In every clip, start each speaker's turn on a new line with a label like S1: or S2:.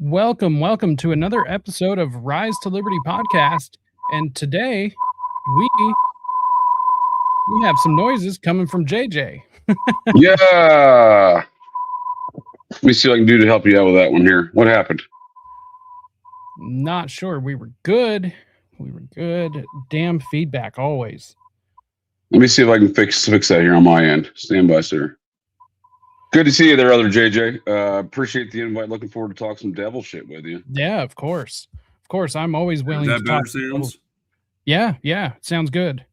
S1: Welcome to another episode of Rise to Liberty podcast. And today we have some noises coming from JJ.
S2: Yeah. Let me see what I can do to help you out with that one here. What happened?
S1: Not sure. We were good. Damn feedback always.
S2: Let me see if I can fix that here on my end. Stand by, sir. Good to see you there, other JJ. Appreciate the invite. Looking forward to talk some devil shit with you.
S1: Yeah, of course. I'm always willing to talk. Yeah, it sounds good.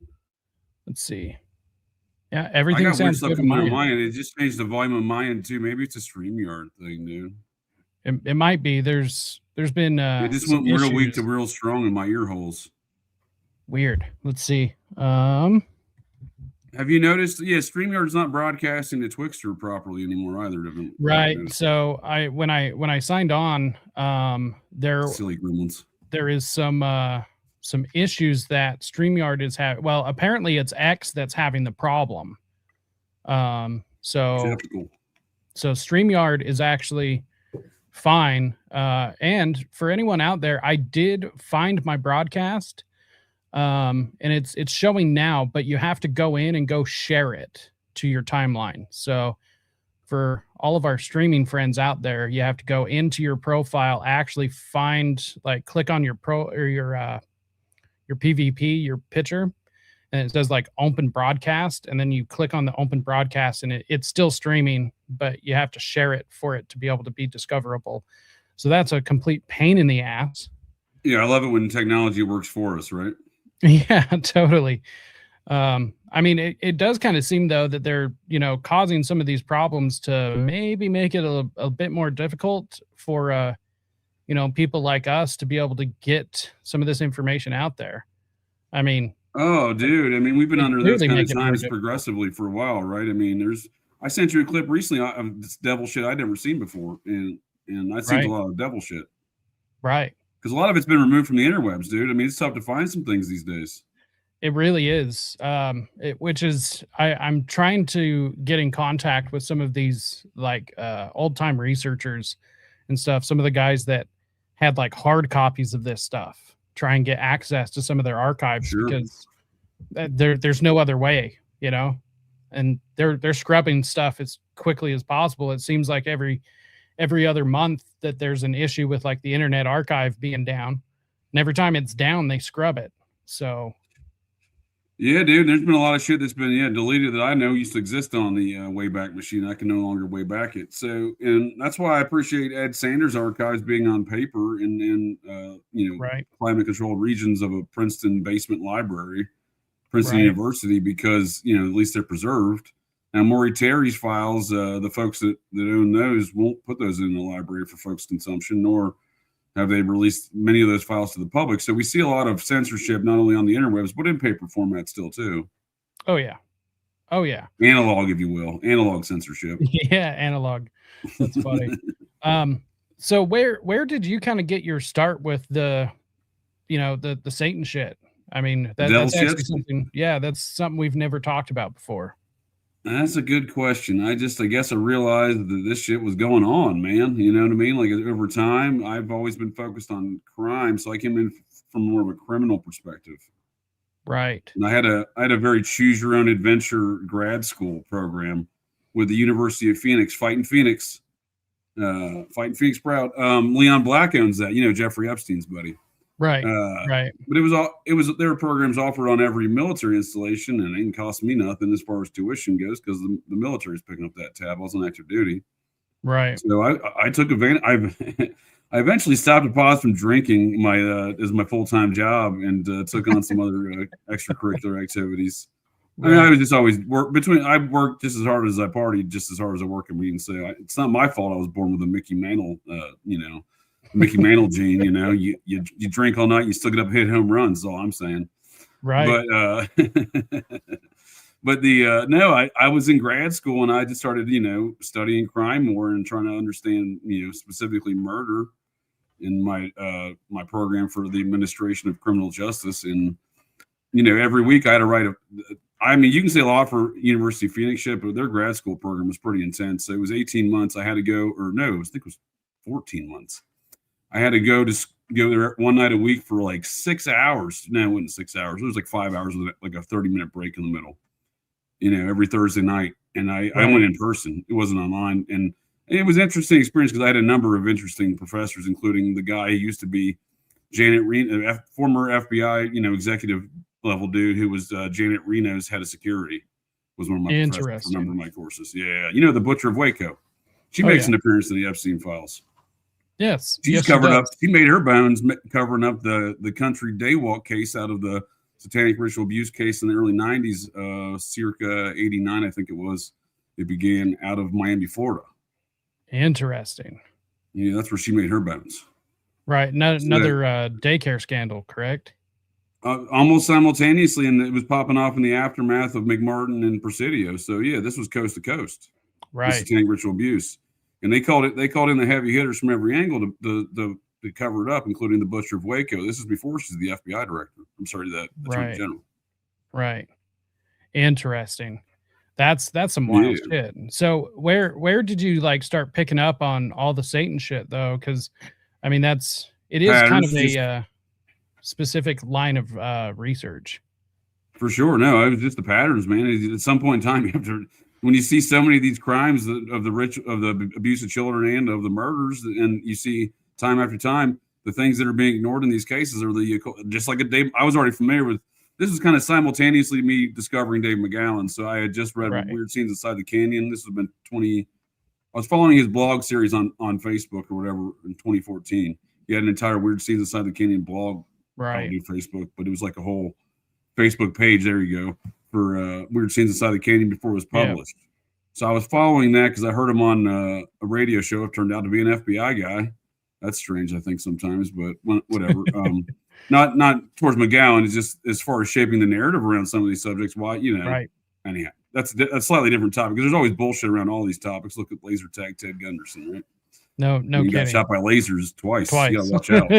S1: Let's see. Yeah, everything sounds good on my end.
S3: It just changed the volume of my end too. Maybe it's a StreamYard thing, dude.
S1: It might be. There's been
S3: it just went real weak to real strong in my ear holes.
S1: Weird. Let's see.
S3: Have you noticed? Yeah, StreamYard's not broadcasting to Twixter properly anymore either.
S1: Right. So when I signed on,
S3: silly gremlins.
S1: There is some issues that StreamYard is having. Well, apparently it's X that's having the problem. So StreamYard is actually fine. And for anyone out there, I did find my broadcast. And it's showing now, but you have to go in and go share it to your timeline. So for all of our streaming friends out there, you have to go into your profile, actually find, click on your your PVP, your picture, and it says open broadcast. And then you click on the open broadcast and it's still streaming, but you have to share it for it to be able to be discoverable. So that's a complete pain in the ass.
S3: Yeah. I love it when technology works for us, right?
S1: Yeah, totally. I mean, it does kind of seem though that they're, causing some of these problems to maybe make it a bit more difficult for, people like us to be able to get some of this information out there. I mean,
S3: oh, dude. I mean, we've been under those kind of times progressively for a while, right? I mean, I sent you a clip recently of this devil shit I'd never seen before, and I've seen a lot of devil shit.
S1: Right.
S3: Because a lot of it's been removed from the interwebs, dude. I mean, it's tough to find some things these days.
S1: It really is. Which is, I'm trying to get in contact with some of these old time researchers and stuff. Some of the guys that had hard copies of this stuff, try and get access to some of their archives because there's no other way, and they're scrubbing stuff as quickly as possible. It seems like every other month that there's an issue with the Internet Archive being down, and every time it's down, they scrub it. So
S3: yeah, dude, there's been a lot of shit that's been deleted that I know used to exist on the Wayback Machine. I can no longer Wayback it. So, and that's why I appreciate Ed Sanders' archives being on paper in climate controlled regions of a Princeton basement library, Princeton University, because at least they're preserved. Now, Maury Terry's files, the folks that own those won't put those in the library for folks' consumption, nor have they released many of those files to the public. So we see a lot of censorship, not only on the interwebs, but in paper format still, too.
S1: Oh, yeah.
S3: Analog, if you will. Analog censorship.
S1: Yeah, analog. That's funny. So where did you kind of get your start with the Satan shit? I mean, that's actually something, that's something we've never talked about before.
S3: That's a good question. I guess I realized that this shit was going on, man. You know what I mean? Over time, I've always been focused on crime, so I came in from more of a criminal perspective.
S1: Right.
S3: And I had a very choose your own adventure grad school program with the University of Phoenix, Fighting Phoenix proud. Leon Black owns that, Jeffrey Epstein's buddy.
S1: Right.
S3: But there were programs offered on every military installation, and it didn't cost me nothing as far as tuition goes because the military is picking up that tab. I was on active duty.
S1: Right.
S3: So I took advantage. I eventually stopped and paused from drinking as my full-time job and took on some other extracurricular activities. Right. I mean, I was just always I worked just as hard as I partied, just as hard as I work. I mean, so it's not my fault I was born with a Mickey Mantle, Mickey Mantle gene, you drink all night, you still get up and hit home runs, is all I'm saying.
S1: Right.
S3: But I was in grad school and I just started, studying crime more and trying to understand, specifically murder in my program for the administration of criminal justice. And, every week I had to write you can say a lot for University of Phoenix shit, but their grad school program was pretty intense. So it was 18 months I had to go, I think it was 14 months. I had to go there one night a week for like 6 hours. No, it wasn't 6 hours. It was like 5 hours with like a 30-minute break in the middle, every Thursday night. And I went in person. It wasn't online. And it was an interesting experience because I had a number of interesting professors, including the guy who used to be Janet Reno, former FBI, executive level dude who was Janet Reno's head of security, was one of my professors for a number of my courses. Yeah. The Butcher of Waco. She makes an appearance in the Epstein files.
S1: Yes.
S3: She's covered up. She made her bones covering up the country daywalk case out of the satanic ritual abuse case in the early 90s, circa 89, I think it was. It began out of Miami, Florida.
S1: Interesting.
S3: Yeah, that's where she made her bones.
S1: Right. Another daycare scandal, correct?
S3: Almost simultaneously, and it was popping off in the aftermath of McMartin and Presidio. So yeah, this was coast to coast.
S1: Right.
S3: Satanic ritual abuse. And they called in the heavy hitters from every angle to cover it up, including the Butcher of Waco. This is before she's the FBI director. I'm sorry, the Attorney General.
S1: Right. Interesting. That's some wild shit. So where did you start picking up on all the Satan shit though? Because I mean it is kind of a specific line of research.
S3: For sure. No, it was just the patterns, man. At some point in time, you have to. When you see so many of these crimes of the abuse of children and of the murders, and you see time after time, the things that are being ignored in these cases are just like I was already familiar with. This was kind of simultaneously me discovering Dave McGowan. So I had just read Weird Scenes Inside the Canyon. This has been I was following his blog series on Facebook or whatever in 2014. He had an entire Weird Scenes Inside the Canyon blog on Facebook, but it was like a whole Facebook page. There you go. For Weird Scenes Inside the Canyon before it was published. Yeah. So I was following that because I heard him on a radio show. It turned out to be an FBI guy. That's strange, I think, sometimes, but whatever. Not towards McGowan. It's just as far as shaping the narrative around some of these subjects. Why, anyhow, that's a slightly different topic because there's always bullshit around all these topics. Look at laser tag Ted Gunderson, right?
S1: No,
S3: he got shot by lasers twice. You gotta watch out.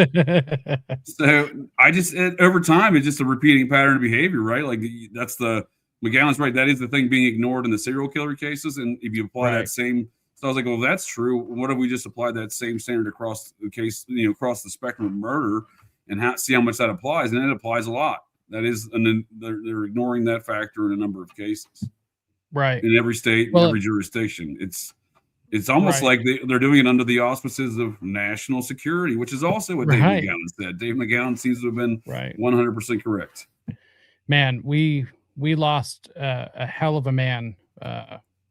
S3: So over time, it's just a repeating pattern of behavior, right? Like that's McGowan's right. That is the thing being ignored in the serial killer cases. And if you apply that same, so I was like, well, that's true. What if we just apply that same standard across the case, across the spectrum of murder and see how much that applies? And it applies a lot. That is, and then they're ignoring that factor in a number of cases.
S1: Right.
S3: In every state, in every jurisdiction. It's almost like they're doing it under the auspices of national security, which is also what Dave McGowan said. Dave McGowan seems to have been 100% correct.
S1: Man, we lost a hell of a man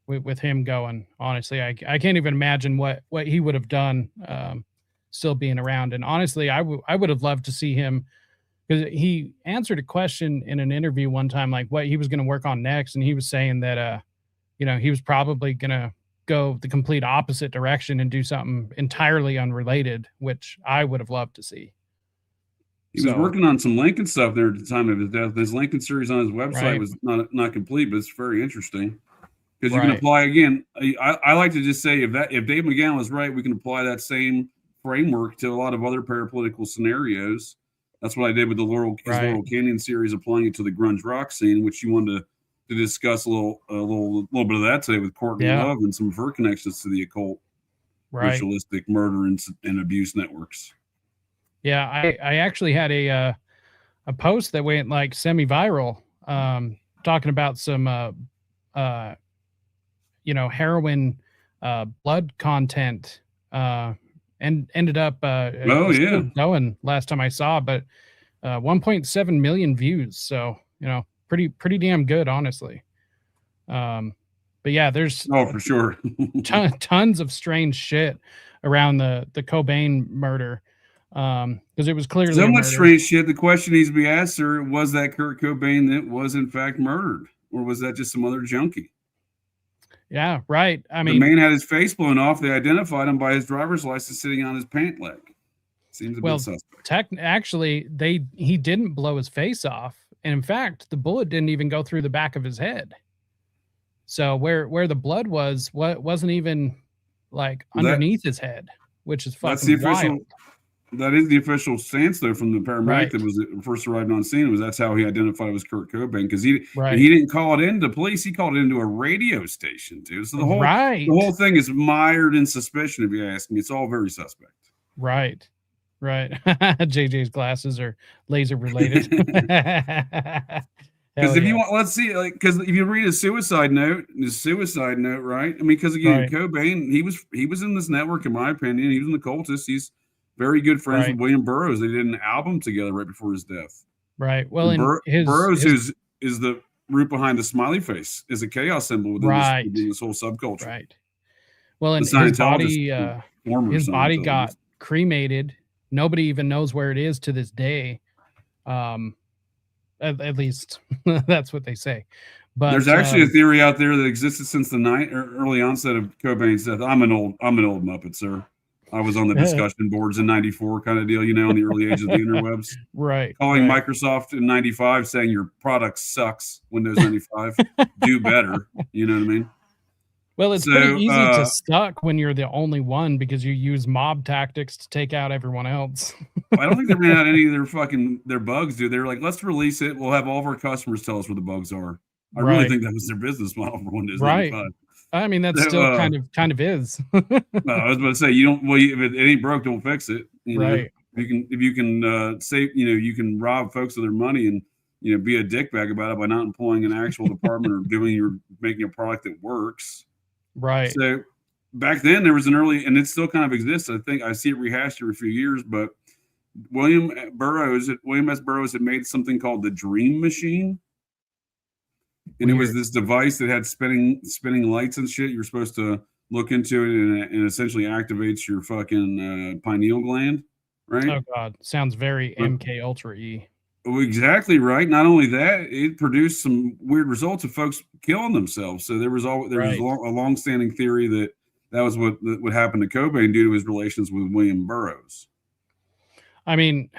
S1: with him going. Honestly, I can't even imagine what he would have done still being around. And honestly, I would have loved to see him, because he answered a question in an interview one time, like what he was going to work on next, and he was saying that he was probably going to go the complete opposite direction and do something entirely unrelated, which I would have loved to see.
S3: He was working on some Lincoln stuff there at the time of his death. His Lincoln series on his website was not complete, but it's very interesting because you can apply again. I like to just say if Dave McGowan was right, we can apply that same framework to a lot of other parapolitical scenarios. That's what I did with the Laurel Canyon series, applying it to the grunge rock scene, which you wanted to discuss a little bit of that today with Courtney Love and some of her connections to the occult, ritualistic murder and abuse networks. Yeah,
S1: I actually had a post that went like semi-viral, talking about some heroin blood content, and ended up going last time I saw, but 1.7 million views. So pretty damn good, honestly. But yeah, there's
S3: for sure
S1: tons of strange shit around the Cobain murder. Because it was clearly
S3: so much strange shit. The question needs to be asked, sir, was that Kurt Cobain that was in fact murdered, or was that just some other junkie?
S1: Yeah, right. I mean,
S3: the man had his face blown off. They identified him by his driver's license sitting on his pant leg. Seems a bit suspect.
S1: Actually, he didn't blow his face off, and in fact, the bullet didn't even go through the back of his head. So where the blood wasn't even like underneath his head, which is fucking wild.
S3: That is the official stance, though, from the paramedic that was first arrived on scene. That's how he identified it as Kurt Cobain, because he didn't call it into police. He called it into a radio station, too. So the whole thing is mired in suspicion, if you ask me. It's all very suspect.
S1: Right. Right. JJ's glasses are laser related.
S3: Because if you want, let's see, like, because if you read his suicide note, right? I mean, because again,
S1: Right.
S3: Cobain, he was in this network, in my opinion. He was in the Cultists. He's very good friends with William Burroughs. They did an album together right before his death.
S1: Right. Well,
S3: and
S1: in
S3: Burroughs is the root behind the smiley face, is a chaos symbol within this whole subculture.
S1: Right. Well, and his body got cremated. Nobody even knows where it is to this day. At least that's what they say. But
S3: there's actually a theory out there that existed since the early onset of Cobain's death. I'm an old Muppet, sir. I was on the discussion boards in '94, kind of deal, you know, in the early age of the interwebs.
S1: Right.
S3: Calling Microsoft in '95, saying your product sucks. Windows 95, do better. You know what I mean?
S1: Well, it's pretty easy to suck when you're the only one because you use mob tactics to take out everyone else.
S3: I don't think they ran out any of their bugs, dude. They were like, let's release it. We'll have all of our customers tell us where the bugs are. I really think that was their business model for Windows 95.
S1: I mean, that's still kind of is.
S3: I was about to say, if it ain't broke, don't fix it. You know? If you can save, you can rob folks of their money and be a dickbag about it by not employing an actual department or making a product that works.
S1: Right.
S3: So back then there was an early, and it still kind of exists. I think I see it rehashed every few years, but William S. Burroughs had made something called the Dream Machine. And it was this device that had spinning lights and shit. You're supposed to look into it, and essentially activates your fucking pineal gland, right?
S1: Oh God, sounds very MK Ultra E.
S3: Exactly right. Not only that, it produced some weird results of folks killing themselves. So there was a long-standing theory that was what would happen to Cobain due to his relations with William Burroughs.
S1: I mean,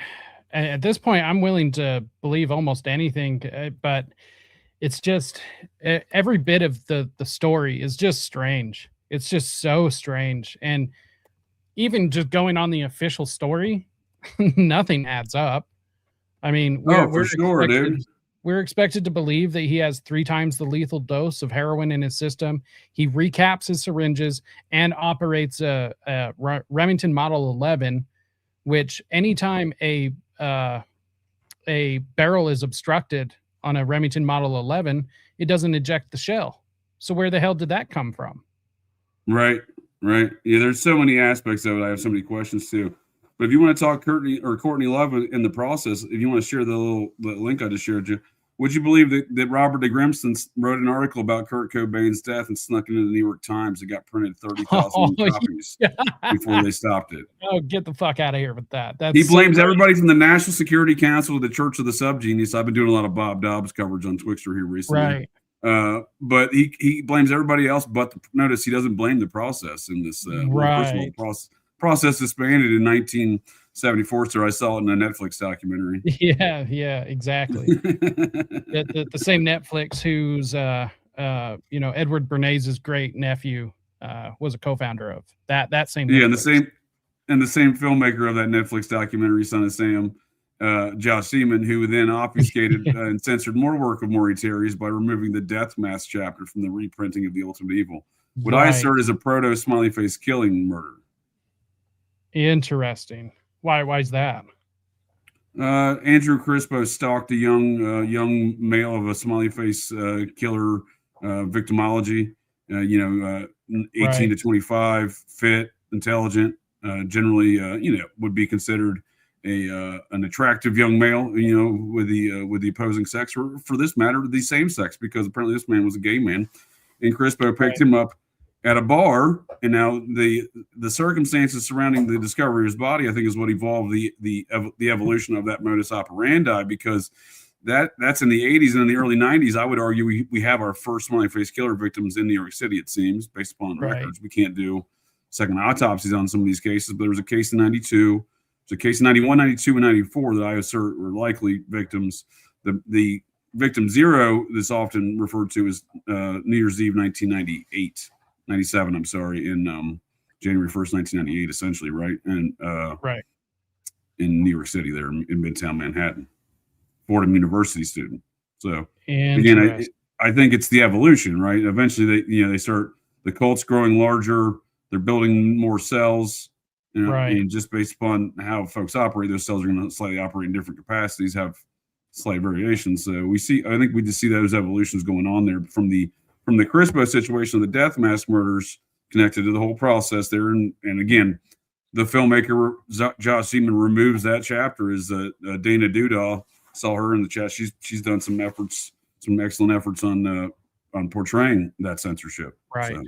S1: at this point, I'm willing to believe almost anything, but it's just every bit of the story is just strange. It's just so strange. And even just going on the official story, nothing adds up. I mean, we're expected to believe that he has 3 times the lethal dose of heroin in his system. He recaps his syringes and operates a Remington Model 11, which anytime a barrel is obstructed on a Remington Model 11, it doesn't eject the shell. So where the hell did that come from?
S3: Right. Yeah, there's so many aspects of it. I have so many questions too. But if you want to talk Courtney Love in the process, if you want to share the link I just showed you, would you believe that Robert de Grimston wrote an article about Kurt Cobain's death and snuck it into the New York Times? It got printed 30,000 copies before they stopped it.
S1: Oh, get the fuck out of here with that.
S3: He blames everybody from the National Security Council to the Church of the Subgenius. I've been doing a lot of Bob Dobbs coverage on Twixter here recently.
S1: Right.
S3: But he blames everybody else, but notice he doesn't blame the process in this. First of all, process disbanded in 1974, so I saw it in a Netflix documentary.
S1: Yeah, exactly. the same Netflix whose Edward Bernays' great nephew was a co-founder of that same.
S3: Yeah,
S1: Netflix.
S3: and the same filmmaker of that Netflix documentary, Son of Sam, Josh Seaman, who then obfuscated and censored more work of Maury Terry's by removing the death mask chapter from the reprinting of The Ultimate Evil. What I assert is a proto smiley face killing murder.
S1: Interesting. Why is that?
S3: Andrew Crispo stalked a young male of a smiley face killer victimology. 18 to 25, fit, intelligent, generally would be considered an attractive young male, with the opposing sex, or for this matter, the same sex, because apparently this man was a gay man. And Crispo picked him up at a bar, and now the circumstances surrounding the discovery of his body, I think, is what evolved the evolution of that modus operandi, because that's in the 80s, and in the early 90s, I would argue we have our first smiley face killer victims in New York City, it seems, based upon records. We can't do second autopsies on some of these cases, but there was a case in 92, there's a case in 91, 92, and 94 that I assert were likely victims. The victim zero that's often referred to as New Year's Eve 97, I'm sorry, in January 1st, 1998, essentially, right? And in New York City there in Midtown Manhattan, Fordham University student. So again, I think it's the evolution, right? Eventually they start, the cult's growing larger, they're building more cells,
S1: Right.
S3: And just based upon how folks operate, those cells are going to slightly operate in different capacities, have slight variations. So I think we just see those evolutions going on there from the Crispo situation of the death mass murders connected to the whole process there. And again, the filmmaker Josh Seaman removes that chapter is Dana Duda. Saw her in the chat. She's done some excellent efforts on portraying that censorship.
S1: Right.
S3: So.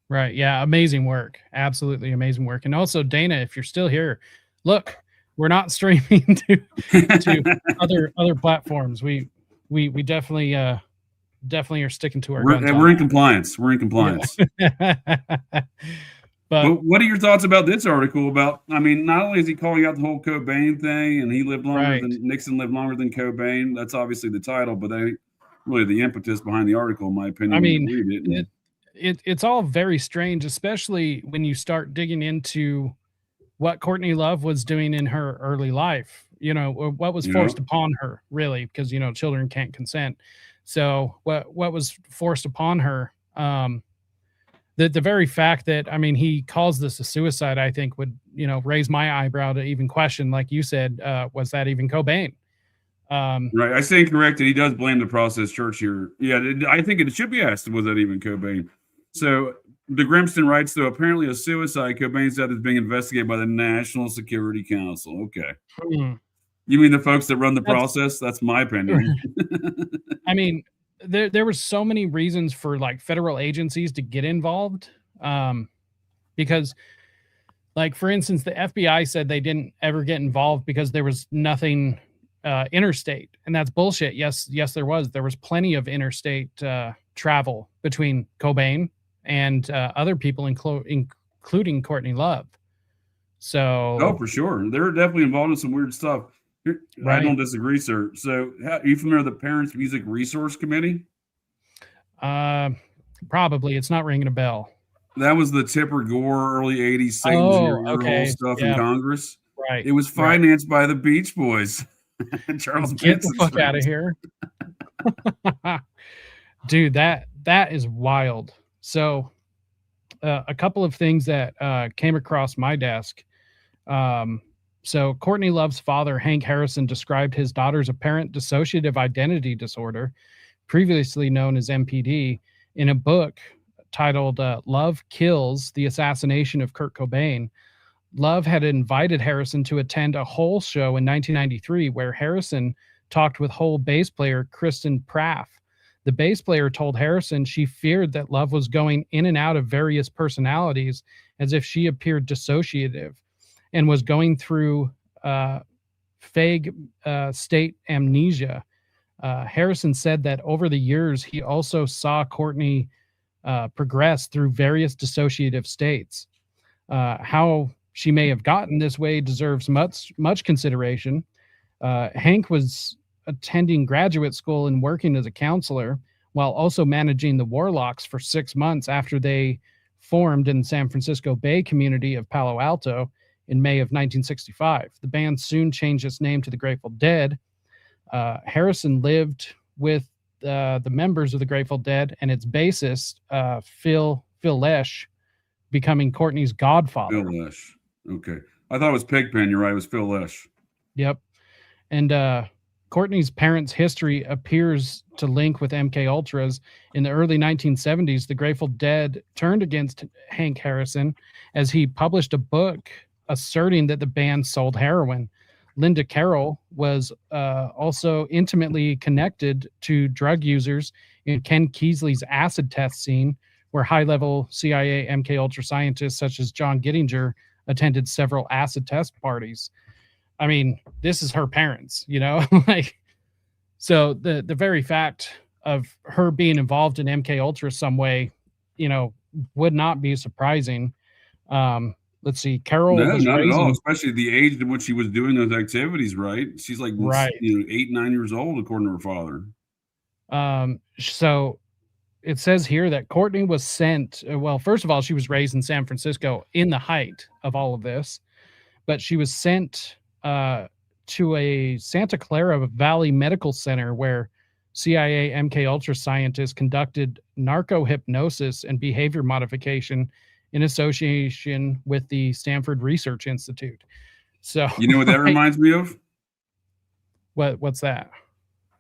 S1: Right. Yeah. Amazing work. Absolutely amazing work. And also, Dana, if you're still here, look, we're not streaming to other platforms. We definitely are sticking to our guns.
S3: We're in compliance. We're in compliance.
S1: Yeah.
S3: But what are your thoughts about this article? About, I mean, not only is he calling out the whole Cobain thing, and he lived longer than Nixon lived longer than Cobain. That's obviously the title, but really the impetus behind the article, in my opinion.
S1: I mean, it's all very strange, especially when you start digging into what Courtney Love was doing in her early life, or what was forced upon her, really, because, children can't consent. So what was forced upon her, the very fact that, I mean, he calls this a suicide, I think would, raise my eyebrow to even question, like you said, was that even Cobain?
S3: Right. I stand corrected. He does blame the Process Church here. Yeah, I think it should be asked, was that even Cobain? So the Grimston writes, though, apparently a suicide, Cobain's death is being investigated by the National Security Council. Okay. You mean the folks that run the process? That's my opinion.
S1: I mean, there were so many reasons for like federal agencies to get involved. Because, like, for instance, the FBI said they didn't ever get involved because there was nothing interstate, and that's bullshit. Yes, there was plenty of interstate travel between Cobain and other people, including Courtney Love. So,
S3: for sure, they're definitely involved in some weird stuff. Right. I don't disagree, sir. So, are you familiar with the Parents Music Resource Committee?
S1: Probably. It's not ringing a bell.
S3: That was the Tipper Gore early '80s Satan stuff in Congress.
S1: Right.
S3: It was financed by the Beach Boys. Charles
S1: Get the fuck out of here. Dude, that is wild. So a couple of things that came across my desk. So Courtney Love's father, Hank Harrison, described his daughter's apparent dissociative identity disorder, previously known as MPD, in a book titled Love Kills: The Assassination of Kurt Cobain. Love had invited Harrison to attend a Hole show in 1993, where Harrison talked with Hole bass player Kristen Praff. The bass player told Harrison she feared that Love was going in and out of various personalities as if she appeared dissociative and was going through vague state amnesia. Harrison said that over the years, he also saw Courtney progress through various dissociative states. How she may have gotten this way deserves much consideration. Hank was attending graduate school and working as a counselor while also managing the Warlocks for 6 months after they formed in the San Francisco Bay community of Palo Alto in May of 1965. The band soon changed its name to the Grateful Dead. Harrison lived with the members of the Grateful Dead and its bassist, Phil Lesh, becoming Courtney's godfather.
S3: Phil Lesh. Okay. I thought it was Pigpen. You're right. It was Phil Lesh.
S1: Yep. And Courtney's parents' history appears to link with MK Ultras. In the early 1970s, the Grateful Dead turned against Hank Harrison as he published a book asserting that the band sold heroin. Linda Carroll was also intimately connected to drug users in Ken Keasley's acid test scene, where high-level CIA MK Ultra scientists such as John Gittinger attended several acid test parties. I mean, this is her parents, like, so the very fact of her being involved in MK Ultra some way, would not be surprising. Let's see, Carol.
S3: No, not at all, especially the age in which she was doing those activities, right? She's like 8, 9 years old, according to her father.
S1: So it says here that Courtney was sent, well, first of all, she was raised in San Francisco in the height of all of this, but she was sent to a Santa Clara Valley Medical Center where CIA MK Ultra scientists conducted narco hypnosis and behavior modification in association with the Stanford Research Institute. So
S3: You know what that reminds me of?
S1: what's that?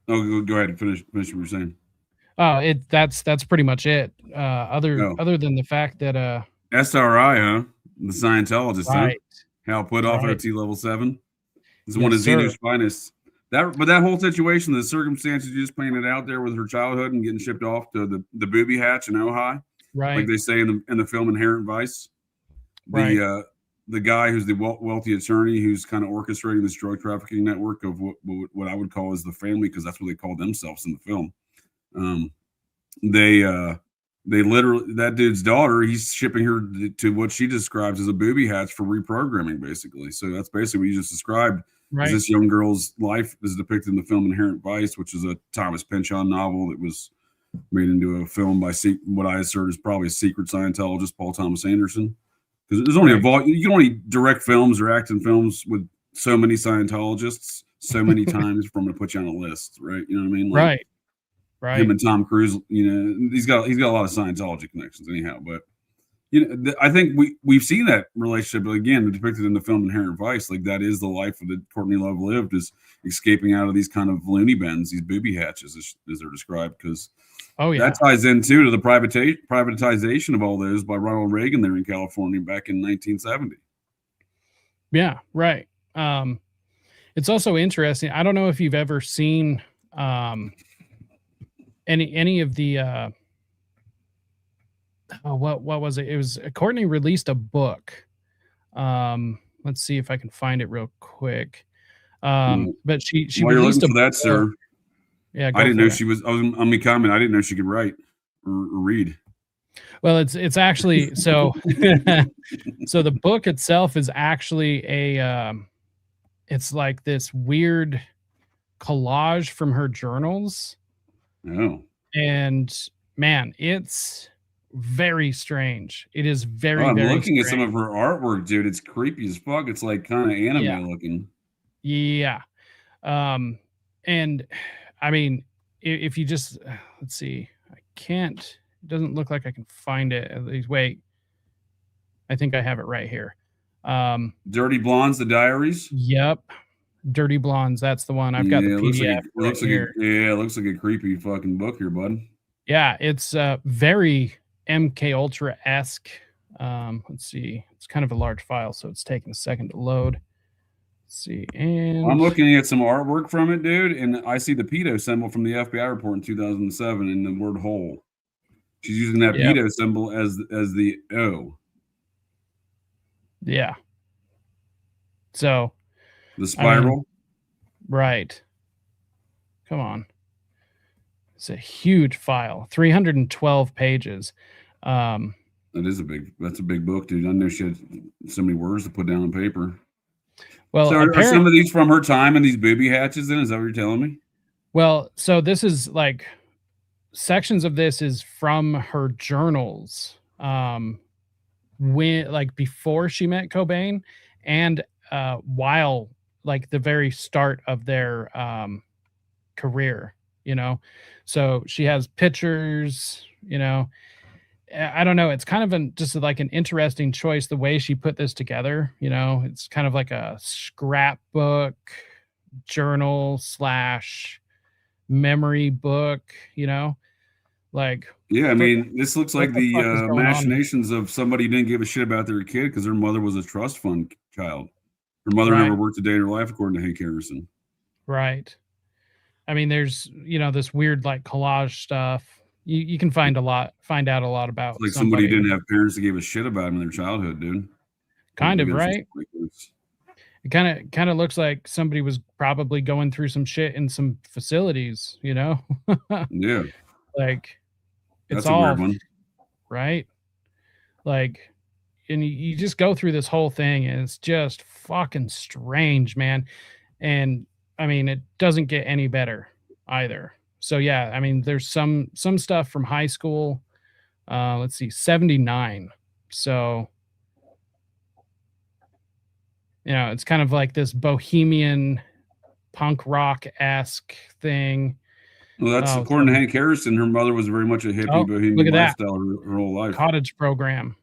S3: Oh, go ahead and finish what you're saying.
S1: Oh, that's pretty much it. Other than the fact that
S3: SRI, huh? The Scientologist,
S1: right,
S3: huh? Hal Puthoff,
S1: right.
S3: OT level 7. Is
S1: Yes,
S3: one of
S1: sir.
S3: Xeno's finest. That whole situation, the circumstances you just painted out there with her childhood and getting shipped off to the booby hatch in Ojai,
S1: Right.
S3: like they say in the film Inherent Vice. The guy who's the wealthy attorney who's kind of orchestrating this drug trafficking network of what I would call is the family, because that's what they call themselves in the film. They literally, that dude's daughter, he's shipping her to what she describes as a booby hatch for reprogramming, basically. So that's basically what you just described.
S1: Right.
S3: This young girl's life is depicted in the film Inherent Vice, which is a Thomas Pynchon novel that was made into a film by what I assert is probably a secret Scientologist, Paul Thomas Anderson. Because there's only you can only direct films or act in films with so many Scientologists so many times for them to put you on a list, right? You know what I mean? Like,
S1: right.
S3: Him and Tom Cruise, he's got a lot of Scientology connections anyhow. But I think we've seen that relationship again depicted in the film Inherent Vice. Like that is the life that Courtney Love lived, is escaping out of these kind of loony bins, these booby hatches, as they're described. Because that ties in too to the privatization of all those by Ronald Reagan there in California back in 1970.
S1: Yeah, right. It's also interesting. I don't know if you've ever seen any of the what was it? It was Courtney released a book. Let's see if I can find it real quick. But she
S3: While you're
S1: released
S3: looking for that, sir.
S1: Yeah,
S3: I didn't know she was. I was on me comment. I didn't know she could write or read.
S1: Well, it's actually so. So the book itself is actually it's like this weird collage from her journals.
S3: Oh.
S1: And man, it's very strange. It is very.
S3: I'm
S1: very
S3: looking
S1: strange.
S3: at some of her artwork, dude. It's creepy as fuck. It's like kind of anime looking.
S1: Yeah. And I mean, if you just let's see, I can't. It doesn't look like I can find it. At least, wait. I think I have it right here.
S3: Dirty Blondes, the Diaries.
S1: Yep. Dirty Blondes. That's the one. I've got the PDF.
S3: It looks like a creepy fucking book here, bud.
S1: Yeah, it's very MK Ultra-esque. Let's see. It's kind of a large file, so it's taking a second to load. Let's see. And
S3: I'm looking at some artwork from it, dude, and I see the pedo symbol from the FBI report in 2007 in the word hole. She's using that pedo symbol as the O.
S1: Yeah. So
S3: the spiral.
S1: Right. Come on. It's a huge file, 312 pages.
S3: That's a big book, dude. I know she had so many words to put down on paper.
S1: Well,
S3: so are some of these from her time in these booby hatches then? Is that what you're telling me?
S1: Well, so this is like sections of this is from her journals. When like before she met Cobain and while like the very start of their career, so she has pictures, I don't know. It's kind of just like an interesting choice, the way she put this together. It's kind of like a scrapbook journal / memory book, like.
S3: Yeah, I mean, this looks like the machinations of somebody who didn't give a shit about their kid because their mother was a trust fund child. Her mother never worked a day in her life, according to Hank Harrison.
S1: Right. I mean, there's, this weird like collage stuff. You can find out a lot about.
S3: It's like somebody didn't have parents that gave a shit about them in their childhood, dude.
S1: Kind of, right? It kind of looks like somebody was probably going through some shit in some facilities, Yeah. Like it's
S3: That's a weird one.
S1: Right? Like, and you just go through this whole thing and it's just fucking strange, man. And I mean, it doesn't get any better either. So yeah, I mean, there's some stuff from high school. Let's see, 79. So, it's kind of like this bohemian punk rock-esque thing.
S3: Well, that's according to Hank Harrison. Her mother was very much a hippie bohemian lifestyle her whole life.
S1: Cottage program.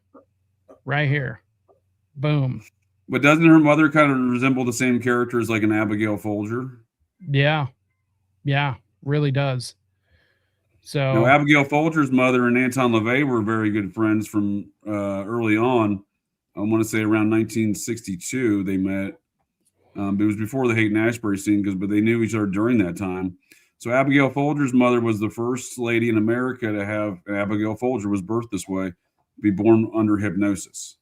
S1: right here. Boom.
S3: But doesn't her mother kind of resemble the same character as like an Abigail Folger?
S1: Yeah. Yeah, really does. So
S3: now, Abigail Folger's mother and Anton LaVey were very good friends from early on. I want to say around 1962 they met. It was before the Haight and Ashbury scene, but they knew each other during that time. So Abigail Folger's mother was the first lady in America to have, Abigail Folger was birthed this way, be born under hypnosis.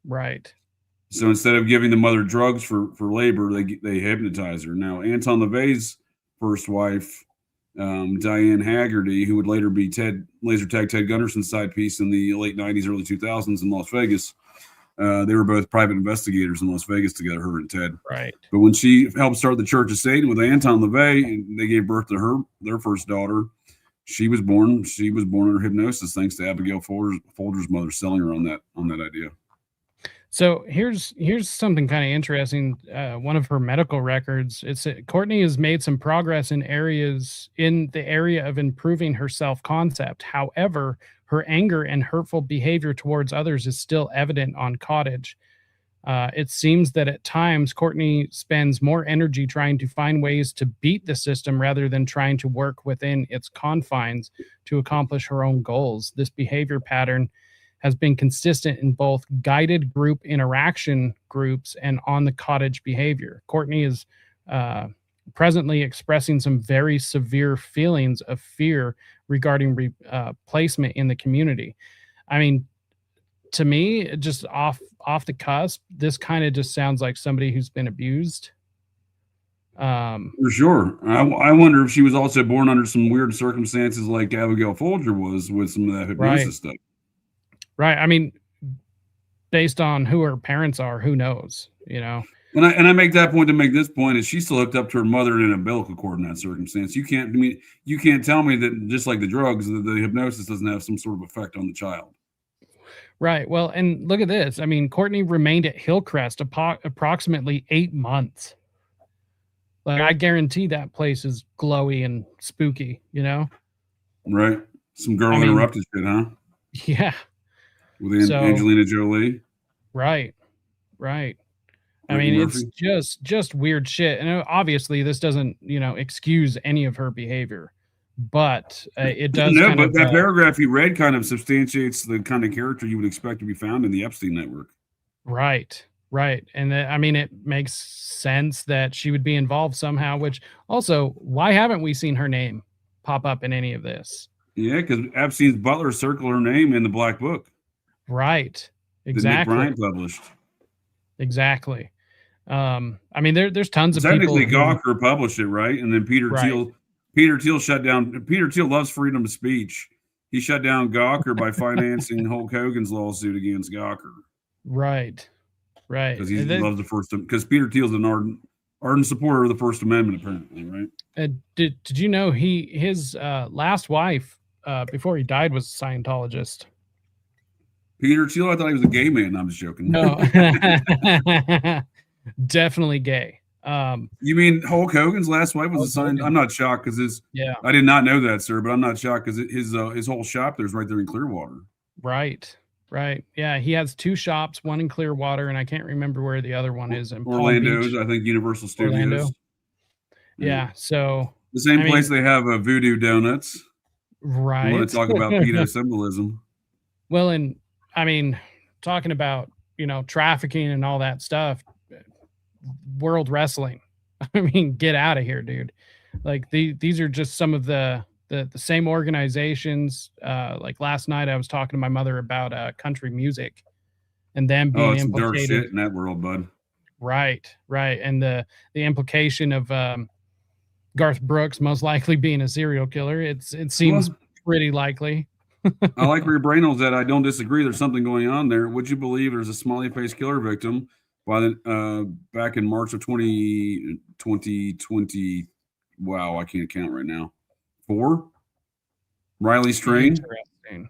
S1: Right.
S3: So instead of giving the mother drugs for labor, they hypnotize her. Now, Anton LaVey's first wife, Diane Haggerty, who would later be laser tag Ted Gunderson's side piece in the late 90s, early 2000s in Las Vegas. They were both private investigators in Las Vegas together, her and Ted.
S1: Right.
S3: But when she helped start the Church of Satan with Anton LaVey, and they gave birth to their first daughter, she was born under hypnosis thanks to Abigail Folger's mother selling her on that idea.
S1: So here's something kind of interesting. One of her medical records, Courtney has made some progress in the area of improving her self-concept. However, her anger and hurtful behavior towards others is still evident on Cottage. It seems that at times Courtney spends more energy trying to find ways to beat the system rather than trying to work within its confines to accomplish her own goals. This behavior pattern has been consistent in both guided group interaction groups and on the Cottage behavior. Courtney is presently expressing some very severe feelings of fear regarding placement in the community. I mean, to me, just off the cusp, this kind of just sounds like somebody who's been abused.
S3: For sure. I wonder if she was also born under some weird circumstances like Abigail Folger was with some of that hypnosis stuff.
S1: Right. I mean, based on who her parents are, who knows, you know?
S3: And I make that point to make this point is she still hooked up to her mother in an umbilical cord in that circumstance. You can't tell me that just like the drugs, the hypnosis doesn't have some sort of effect on the child.
S1: Right. Well, and look at this. I mean, Courtney remained at Hillcrest approximately 8 months. Like, I guarantee that place is glowy and spooky, you know?
S3: Right. Some girl interrupted shit, huh?
S1: Yeah.
S3: With Angelina Jolie.
S1: Right. I mean,
S3: Murphy.
S1: It's just weird shit. And obviously this doesn't, excuse any of her behavior, but it does.
S3: No, but that paragraph you read kind of substantiates the kind of character you would expect to be found in the Epstein network.
S1: Right. And I mean, it makes sense that she would be involved somehow, which also, why haven't we seen her name pop up in any of this?
S3: Yeah, because Epstein's butler circled her name in the Black Book.
S1: Right. Exactly.
S3: That Nick Bryant published.
S1: Exactly. I mean, there's tons of people.
S3: Technically, Gawker published it, right? And then Peter Thiel shut down. Peter Thiel loves freedom of speech. He shut down Gawker by financing Hulk Hogan's lawsuit against Gawker.
S1: Right.
S3: Because he loves the First. Because Peter Thiel's an ardent supporter of the First Amendment, apparently, right?
S1: Did you know his last wife before he died was a Scientologist?
S3: Peter Thiel, I thought he was a gay man. I'm just joking.
S1: No, definitely gay.
S3: You mean Hulk Hogan's last wife was a Scientologist? I'm not shocked because I did not know that, sir. But I'm not shocked because his whole shop there's right there in Clearwater.
S1: Right. Yeah, he has 2 shops, one in Clearwater, and I can't remember where the other one is. In
S3: Orlando's, I think Universal Studios.
S1: Orlando. Yeah, so
S3: the same place they have Voodoo Donuts.
S1: Right.
S3: I want to talk about pedo symbolism.
S1: Well, and I mean, talking about, trafficking and all that stuff, World Wrestling. I mean, get out of here, dude. Like these are just some of the same organizations. Like last night I was talking to my mother about country music and them being
S3: implicated. Dark shit in that world, bud.
S1: Right. And the implication of Garth Brooks most likely being a serial killer. It seems pretty likely.
S3: I like where your brain was at. I don't disagree. There's something going on there. Would you believe there's a smiley face killer victim back in March of 2020? Wow, I can't count right now. 4. Riley Strain.
S1: Interesting.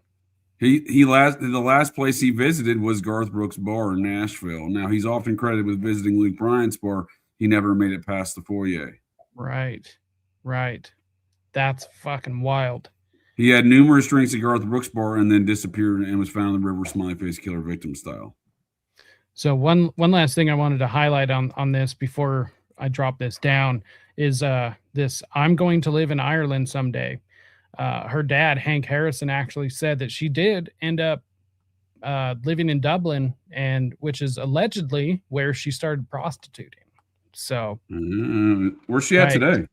S3: The last place he visited was Garth Brooks' bar in Nashville. Now he's often credited with visiting Luke Bryan's bar. He never made it past the foyer.
S1: Right. That's fucking wild.
S3: He had numerous drinks at Garth Brooks bar and then disappeared and was found in the river, smiley face killer victim style.
S1: So one last thing I wanted to highlight on this before I drop this down is this I'm going to live in Ireland someday. Her dad, Hank Harrison, actually said that she did end up living in Dublin, and which is allegedly where she started prostituting. So
S3: where's she at today?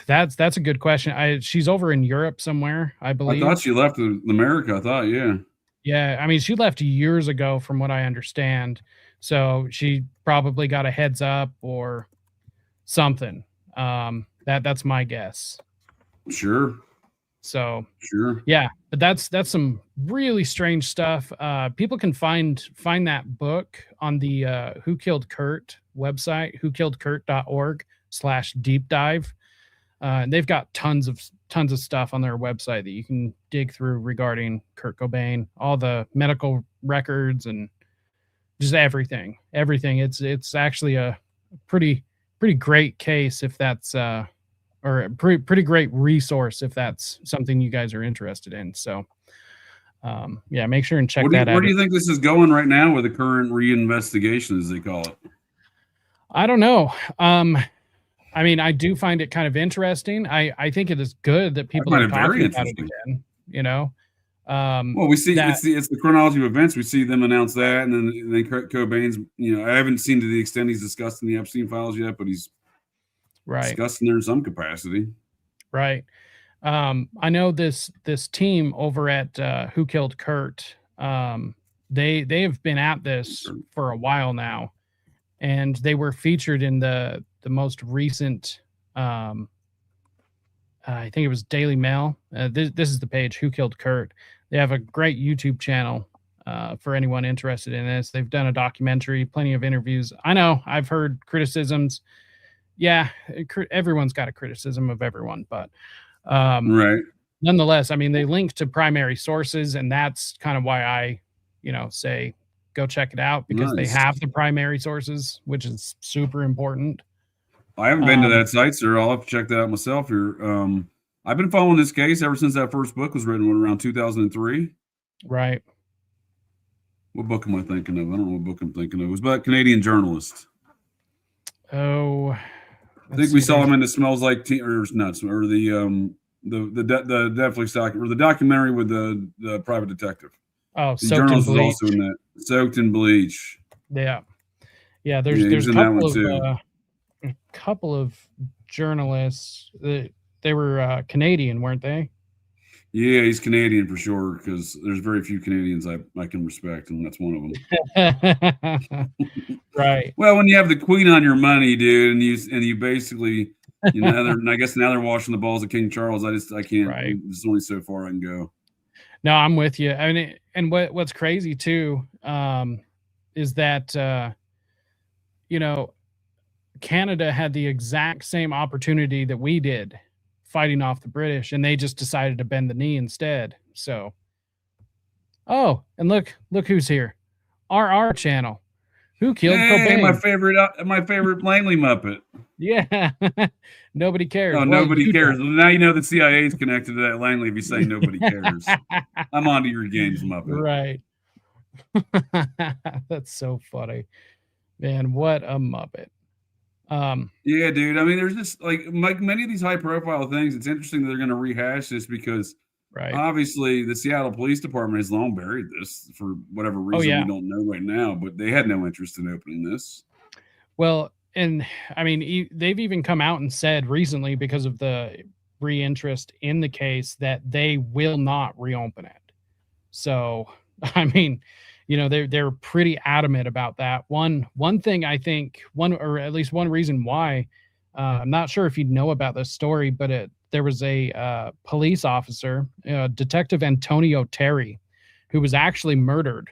S1: That's a good question. She's over in Europe somewhere, I believe.
S3: I thought she left America. I thought, yeah.
S1: Yeah, I mean, she left years ago, from what I understand. So she probably got a heads up or something. That's my guess.
S3: Sure.
S1: So
S3: sure.
S1: Yeah, but that's some really strange stuff. People can find that book on the Who Killed Kurt website, whokilledkurt.org/deep dive. And they've got tons of stuff on their website that you can dig through regarding Kurt Cobain, all the medical records and just everything. It's actually a pretty great case if that's or a pretty great resource if that's something you guys are interested in. So yeah, make sure and check that out.
S3: Where do you think this is going right now with the current reinvestigation, as they call it?
S1: I don't know. I mean, I do find it kind of interesting. I think it is good that people are talking about it again, you know.
S3: Well, we see it's the chronology of events. We see them announce that, and then Kurt Cobain's, you know, I haven't seen to the extent he's discussed in the Epstein files yet, but he's discussing there in some capacity.
S1: Right. I know this team over at Who Killed Kurt, they have been at this for a while now, and they were featured in the most recent I think it was Daily Mail. This is the page, Who Killed Kurt. They have a great YouTube channel for anyone interested in this. They've done a documentary, plenty of interviews. I know I've heard criticisms. Yeah, everyone's got a criticism of everyone, but
S3: right.
S1: Nonetheless, I mean, they link to primary sources, and that's kind of why I, say go check it out, because they have the primary sources, which is super important.
S3: I haven't been to that site, sir. I'll have to check that out myself here. I've been following this case ever since that first book was written, around 2003.
S1: Right.
S3: What book am I thinking of? I don't know what book I'm thinking of. It was about a Canadian journalist.
S1: Oh,
S3: I think we saw him in the Smells Like Teen, or Nuts, or the Netflix doc, or the documentary with the private detective.
S1: Oh,
S3: the journalist is also in that. Soaked in Bleach.
S1: Yeah. There's a couple of journalists. They were Canadian, weren't they?
S3: Yeah, he's Canadian for sure, because there's very few Canadians I can respect, and that's one of them.
S1: Right.
S3: Well, when you have the Queen on your money, dude, and you basically, I guess now they're washing the balls of King Charles. I can't.
S1: Right.
S3: There's only so far I can go.
S1: No, I'm with you. I mean, and what's crazy too, is that Canada had the exact same opportunity that we did, fighting off the British, and they just decided to bend the knee instead. So, oh, and look who's here. RR channel. Who Killed Cobain?
S3: My favorite Langley Muppet.
S1: Yeah. Nobody cares.
S3: Oh, nobody cares. Well, now you know the CIA is connected to that Langley if you say nobody cares. I'm onto your games, Muppet.
S1: Right. That's so funny. Man, what a Muppet.
S3: Yeah, dude. I mean, there's just like many of these high profile things. It's interesting that they're going to rehash this because obviously the Seattle Police Department has long buried this for whatever reason we don't know right now, but they had no interest in opening this.
S1: Well, and I mean, they've even come out and said recently, because of the re-interest in the case, that they will not reopen it. So, I mean, they're pretty adamant about that. One thing I think, or at least one reason why, I'm not sure if you know about this story, but there was a police officer, Detective Antonio Terry, who was actually murdered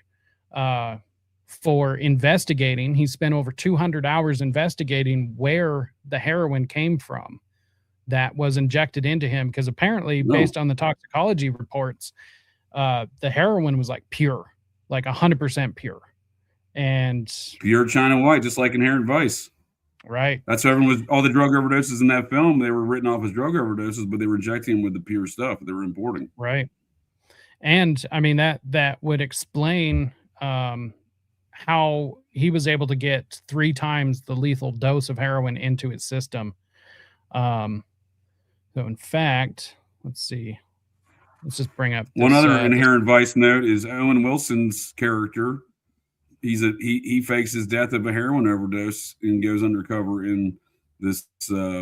S1: for investigating. He spent over 200 hours investigating where the heroin came from that was injected into him, because apparently, based on the toxicology reports, the heroin was like pure. Like 100% pure, and
S3: pure China white, just like Inherent Vice.
S1: Right.
S3: That's why everyone was, all the drug overdoses in that film, they were written off as drug overdoses, but they were injecting them with the pure stuff they were importing.
S1: Right. And I mean, that would explain how he was able to get 3 times the lethal dose of heroin into his system. So in fact, let's see. Let's just bring up
S3: one other Inherent Vice note is Owen Wilson's character. He fakes his death of a heroin overdose and goes undercover in this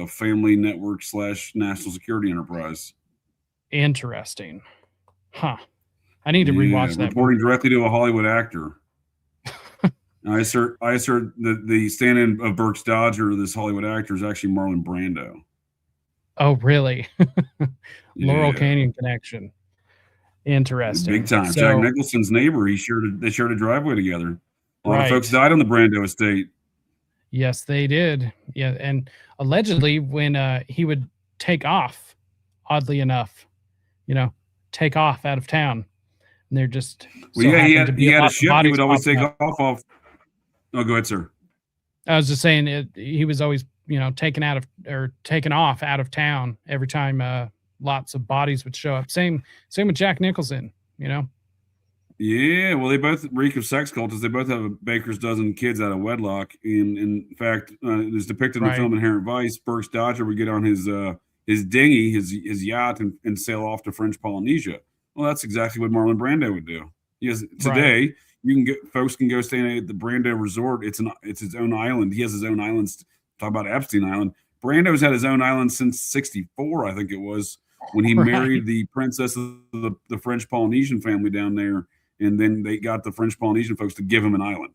S3: family network / national security enterprise.
S1: Interesting. Huh. I need to rewatch that.
S3: Reporting directly to a Hollywood actor. I assert that the stand-in of Burke's Dodger, this Hollywood actor, is actually Marlon Brando.
S1: Oh, really? Laurel Canyon connection. Interesting.
S3: Big time.
S1: So,
S3: Jack Nicholson's neighbor. They shared a driveway together. A lot of folks died on the Brando estate.
S1: Yes, they did. Yeah, and allegedly, when he would take off, oddly enough, take off out of town, and they're just.
S3: He had a ship. He would always take off. Oh, go ahead, sir.
S1: I was just saying he was always, taken off out of town every time lots of bodies would show up. Same with Jack Nicholson,
S3: Yeah, well, they both reek of sex cultists. They both have a baker's dozen kids out of wedlock. In fact, it is depicted in the film Inherent Vice. Burke's Dodger would get on his dinghy, his yacht, and sail off to French Polynesia. Well, that's exactly what Marlon Brando would do. Today, folks can go stay at the Brando Resort. It's its own island. He has his own islands. Talk about Epstein Island. Brando's had his own island since '64, I think it was, when he married the princess of the French Polynesian family down there. And then they got the French Polynesian folks to give him an island.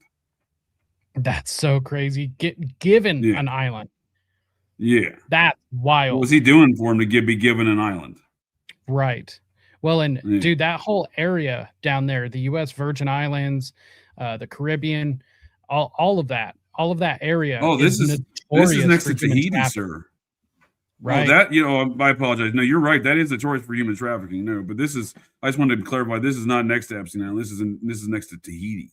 S1: That's so crazy. Given an island.
S3: Yeah.
S1: That's wild.
S3: What was he doing for him to be given an island?
S1: Right. Well, and dude, that whole area down there, the U.S. Virgin Islands, the Caribbean, all of that area.
S3: Oh, this is next to Tahiti, sir. Right. Well, I apologize. No, you're right. That is notorious for human trafficking. No, but I just wanted to clarify, this is not next to Epstein Island. This is next to Tahiti.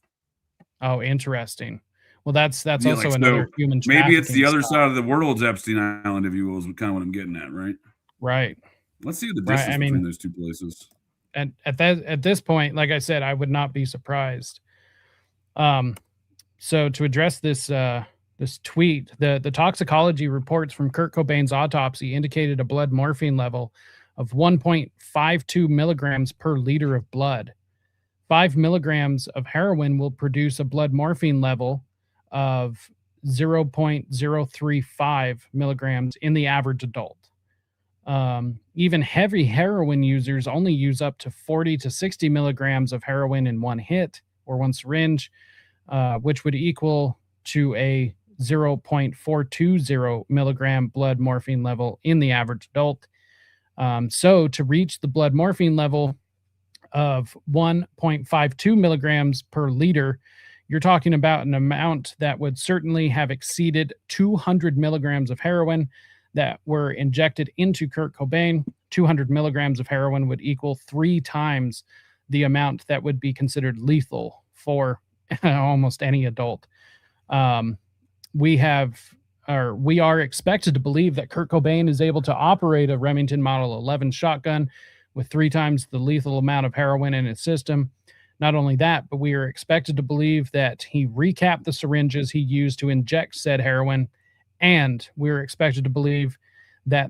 S1: Oh, interesting. Well, that's also another human trafficking.
S3: Maybe it's the other side of the world's Epstein Island, if you will, is kind of what I'm getting at, right?
S1: Right.
S3: Let's see the distance between those two places.
S1: And at this point, like I said, I would not be surprised. So to address this tweet, the toxicology reports from Kurt Cobain's autopsy indicated a blood morphine level of 1.52 milligrams per liter of blood. 5 milligrams of heroin will produce a blood morphine level of 0.035 milligrams in the average adult. Even heavy heroin users only use up to 40 to 60 milligrams of heroin in one hit or one syringe, which would equal to a 0.420 milligram blood morphine level in the average adult. So to reach the blood morphine level of 1.52 milligrams per liter, you're talking about an amount that would certainly have exceeded 200 milligrams of heroin that were injected into Kurt Cobain. 200 milligrams of heroin would equal 3 times the amount that would be considered lethal for almost any adult. We are expected to believe that Kurt Cobain is able to operate a Remington Model 11 shotgun with 3 times the lethal amount of heroin in his system. Not only that, but we are expected to believe that he recapped the syringes he used to inject said heroin, and we're expected to believe that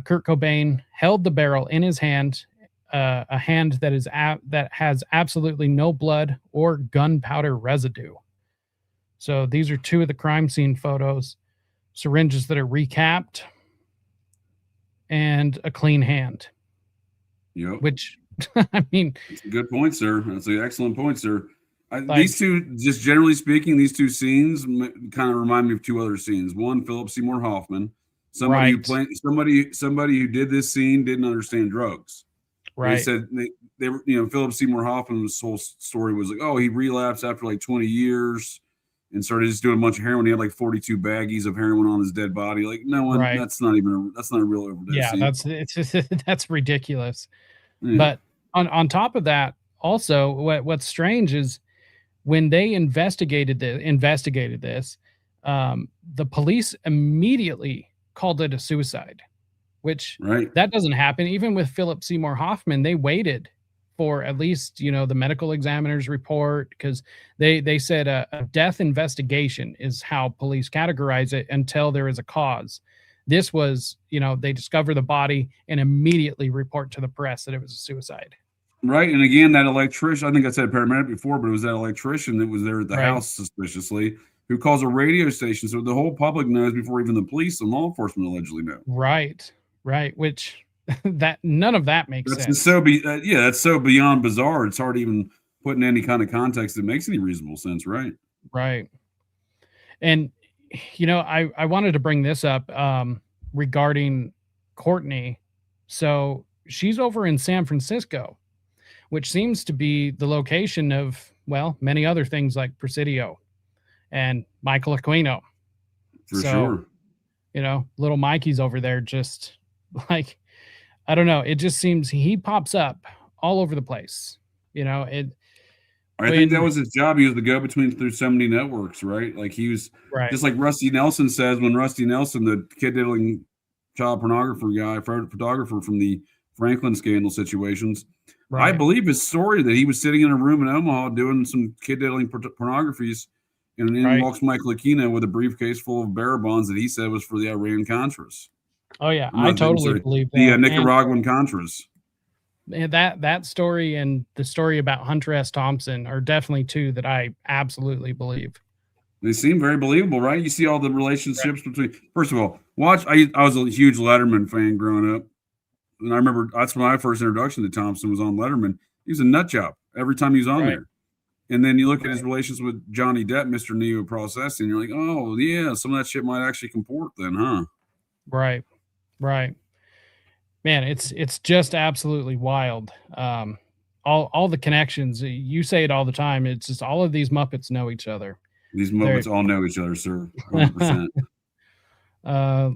S1: Kurt Cobain held the barrel in his hand, a hand that has absolutely no blood or gunpowder residue. So these are 2 of the crime scene photos, syringes that are recapped, and a clean hand.
S3: Yep.
S1: Which, I mean...
S3: That's a good point, sir. That's an excellent point, sir. These two, just generally speaking, these 2 scenes kind of remind me of 2 other scenes. One, Philip Seymour Hoffman. Somebody who did this scene didn't understand drugs. Right. They said they were, Philip Seymour Hoffman's whole story was like, oh, he relapsed after like 20 years and started just doing a bunch of heroin. He had like 42 baggies of heroin on his dead body. Like, no one, that's not a real overdose.
S1: Yeah, that's ridiculous. Yeah. But on top of that, also what's strange is when they investigated this, the police immediately called it a suicide, which
S3: Right.
S1: that doesn't happen. Even with Philip Seymour Hoffman, they waited for at least, you know, the medical examiner's report, because they said a death investigation is how police categorize it until there is a cause. This was, you know, they discover the body and immediately report to the press that it was a suicide.
S3: Right. And again, that electrician, I think I said paramedic before, but it was that electrician that was there at the
S1: Right.
S3: house suspiciously, who calls a radio station. So the whole public knows before even the police and law enforcement allegedly know.
S1: Right. Right. Which that none of that makes
S3: That's
S1: sense.
S3: so that's so beyond bizarre. It's hard to even put in any kind of context that makes any reasonable sense, right?
S1: Right. And, you know, I wanted to bring this up regarding Courtney. So she's over in San Francisco, which seems to be the location of, well, many other things like Presidio and Michael Aquino.
S3: For sure.
S1: You know, little Mikey's over there just like, I don't know. It just seems he pops up all over the place. You know,
S3: I think that was his job. He was the go-between through so many networks, right? Like he was just like Rusty Nelson says, when Rusty Nelson, the kid-diddling child pornographer guy, photographer from the Franklin scandal situations, I believe his story that he was sitting in a room in Omaha doing some kid-diddling pornographies, and in walks Michael Aquino with a briefcase full of bearer bonds that he said was for the Iran-Contras.
S1: Oh, yeah. I totally believe that.
S3: The Nicaraguan Contras.
S1: And that story and the story about Hunter S. Thompson are definitely two that I absolutely believe.
S3: They seem very believable, right? You see all the relationships between. First of all, I was a huge Letterman fan growing up, and I remember that's my first introduction to Thompson was on Letterman. He was a nut job every time he was on there. And then you look at his relations with Johnny Depp, Mr. Neo Processing, you're like, oh yeah, some of that shit might actually comport then, huh?
S1: Right. Man, it's just absolutely wild. All the connections, you say it all the time. It's just all of these Muppets know each other.
S3: These Muppets all know each other, sir. 100%.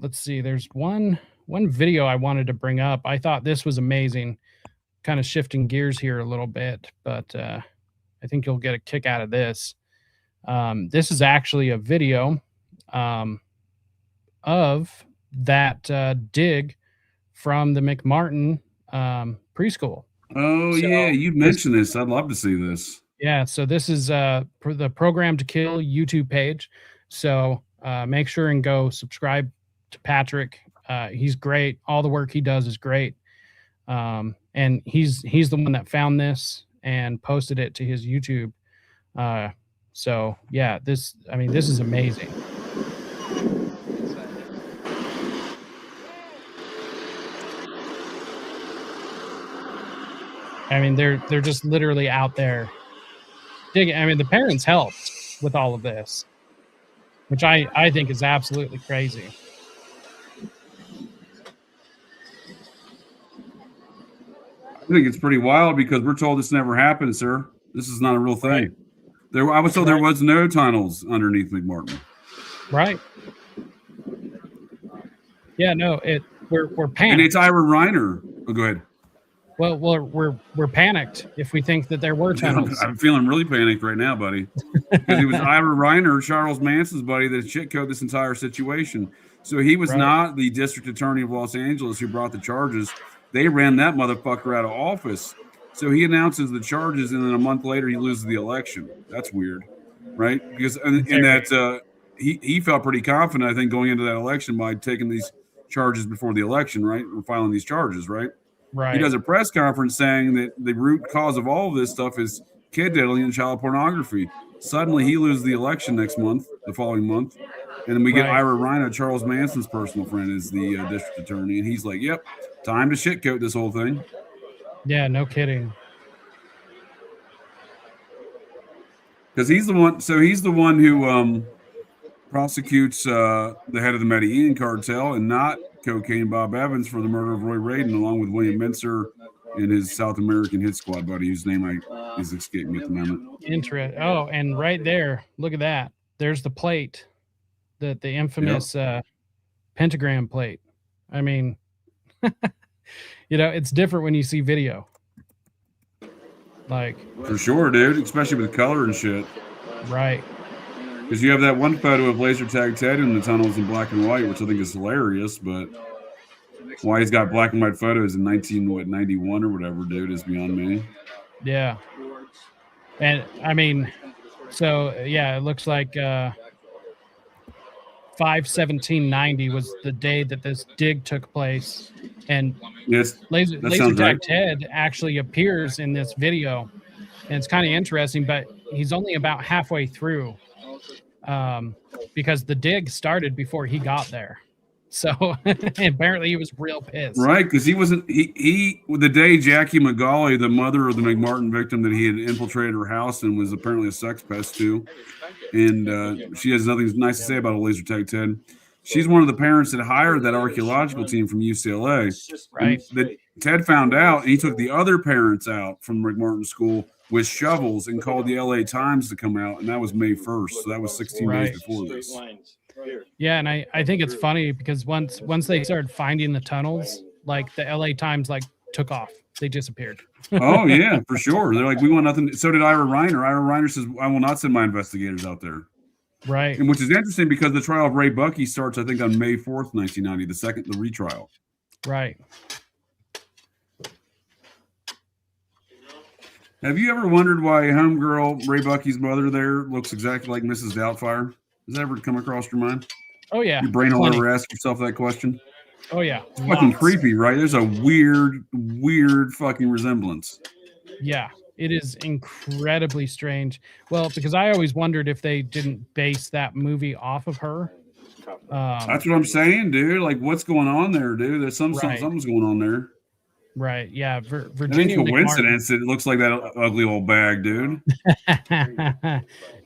S1: Let's see. There's one video I wanted to bring up. I thought this was amazing. Kind of shifting gears here a little bit, but I think you'll get a kick out of this. This is actually a video of that dig from the McMartin preschool.
S3: Oh, so, yeah, you mentioned this. I'd love to see this.
S1: Yeah, so this is the Program to Kill YouTube page. So make sure and go subscribe to Patrick. He's great. All the work he does is great. And he's the one that found this and posted it to his YouTube. So yeah, this is amazing. I mean, they're just literally out there digging. I mean, the parents helped with all of this, which I think is absolutely crazy.
S3: I think it's pretty wild because we're told this never happened, sir. This is not a real thing. I was told there was no tunnels underneath McMartin.
S1: Right. Yeah, no, we're panicked.
S3: And it's Ira Reiner. Oh, go ahead.
S1: Well, we're panicked if we think that there were tunnels.
S3: I'm feeling really panicked right now, buddy. Because it was Ira Reiner, Charles Manson's buddy, that shitcoded this entire situation. So he was not the district attorney of Los Angeles who brought the charges. They ran that motherfucker out of office. So he announces the charges, and then a month later he loses the election. That's weird, right? Because he felt pretty confident, I think, going into that election by taking these charges before the election, right? Or filing these charges, right?
S1: Right.
S3: He does a press conference saying that the root cause of all of this stuff is kid diddling and child pornography. Suddenly, he loses the election the following month, and then we get Ira Reiner, Charles Manson's personal friend, as the district attorney, and he's like, "Yep, time to shitcoat this whole thing."
S1: Yeah, no kidding.
S3: Because he's the one. So he's the one who prosecutes the head of the Medellin cartel and not Cocaine Bob Evans for the murder of Roy Radin, along with William Mincer and his South American hit squad buddy, whose name is escaping me at the moment.
S1: Interesting. Oh, and right there, look at that. There's the plate, the infamous pentagram plate. I mean, it's different when you see video. Like,
S3: for sure, dude, especially with color and shit.
S1: Right.
S3: Because you have that one photo of laser tag Ted in the tunnels in black and white, which I think is hilarious, but why he's got black and white photos in 1991 or whatever, dude, is beyond me.
S1: Yeah. And I mean, so yeah, it looks like 5/17/90 was the day that this dig took place, and
S3: yes,
S1: Laser
S3: sounds
S1: Tag
S3: right.
S1: Ted actually appears in this video, and it's kind of interesting, but he's only about halfway through, because the dig started before he got there. So apparently he was real pissed.
S3: Right, because he wasn't he the day Jackie McGauley, the mother of the McMartin victim that he had infiltrated her house and was apparently a sex pest too, and she has nothing nice to say about a laser tag Ted. She's one of the parents that hired that archaeological team from UCLA.
S1: Right.
S3: That Ted found out, and he took the other parents out from McMartin School with shovels and called the LA Times to come out, and that was May 1st. So that was 16 days before this.
S1: Yeah, and I think it's funny because once they started finding the tunnels, like the LA Times like took off. They disappeared.
S3: Oh yeah, for sure. They're like, we want nothing. So did Ira Reiner. Ira Reiner says, I will not send my investigators out there.
S1: Right.
S3: And which is interesting because the trial of Ray Buckey starts, I think, on May 4th, 1990, the retrial.
S1: Right.
S3: Have you ever wondered why homegirl Ray Buckey's mother there looks exactly like Mrs. Doubtfire? Has that ever come across your mind?
S1: Oh yeah.
S3: Your brain will ever ask yourself that question?
S1: Oh yeah.
S3: It's fucking creepy, right? There's a weird fucking resemblance.
S1: Yeah, it is incredibly strange. Well, because I always wondered if they didn't base that movie off of her.
S3: That's what I'm saying, dude. Like, what's going on there, dude? There's something's going on there.
S1: Right. Yeah. Virginia
S3: coincidence. It looks like that ugly old bag, dude.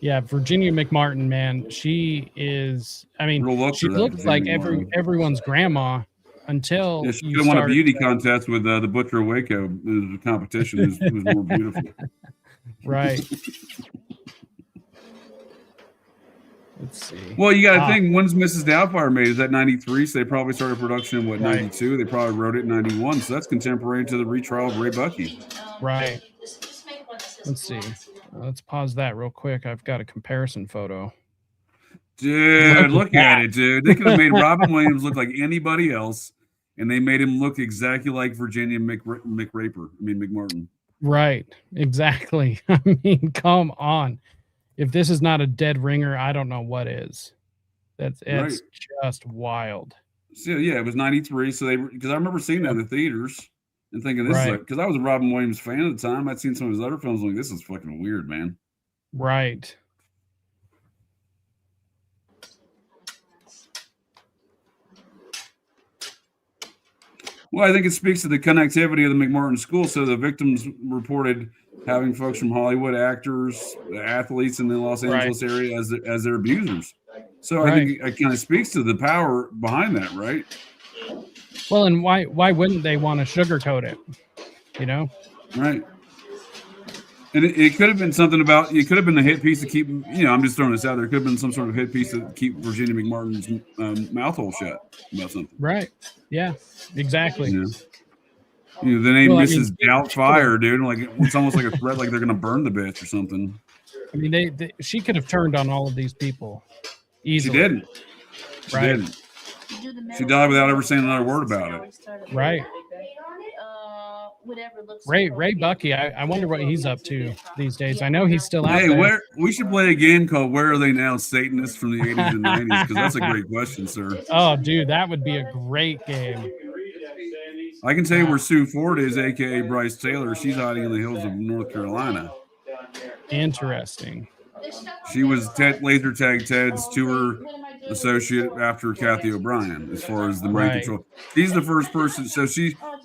S1: Yeah, Virginia McMartin, man. She is. I mean, she looks like everyone's grandma until
S3: she could have won a beauty contest with the Butcher of Waco. The competition was more beautiful.
S1: Right. Let's see.
S3: Well, you got to think, when's Mrs. Doubtfire made? Is that 93? So they probably started production in, 92? They probably wrote it in 91. So that's contemporary to the retrial of Ray Buckey.
S1: Right. Let's see. Let's pause that real quick. I've got a comparison photo.
S3: Dude, look at it, dude. They could have made Robin Williams look like anybody else, and they made him look exactly like Virginia McMartin.
S1: Right. Exactly. I mean, come on. If this is not a dead ringer, I don't know what is. It's just wild.
S3: So yeah, it was 93. So because I remember seeing that in the theaters and thinking this is like, because I was a Robin Williams fan at the time. I'd seen some of his other films, like, this is fucking weird, man.
S1: Right.
S3: Well, I think it speaks to the connectivity of the McMartin School. So the victims reported having folks from Hollywood, actors, athletes in the Los Angeles area as their abusers. So I think it kind of speaks to the power behind that, right?
S1: Well, and why wouldn't they want to sugarcoat it? You know?
S3: Right. And it could have been something about, it could have been a hit piece to keep, I'm just throwing this out there. It could have been some sort of hit piece to keep Virginia McMartin's mouth hole shut about something.
S1: Right. Yeah, exactly.
S3: The name Mrs. Doubtfire, dude. Like, it's almost like a threat, like they're going to burn the bitch or something.
S1: I mean, she could have turned on all of these people easily.
S3: She didn't. She didn't. She died without ever saying another word about it.
S1: Right. Ray Buckey, I wonder what he's up to these days. I know he's still out there.
S3: We should play a game called Where Are They Now, Satanists from the 80s and 90s, because that's a great question, sir.
S1: Oh, dude, that would be a great game.
S3: I can tell you where Sue Ford is, a.k.a. Bryce Taylor. She's hiding in the hills of North Carolina.
S1: Interesting.
S3: She was Laser Tag Ted's tour associate after Kathy O'Brien, as far as the mind control. She's the first person. So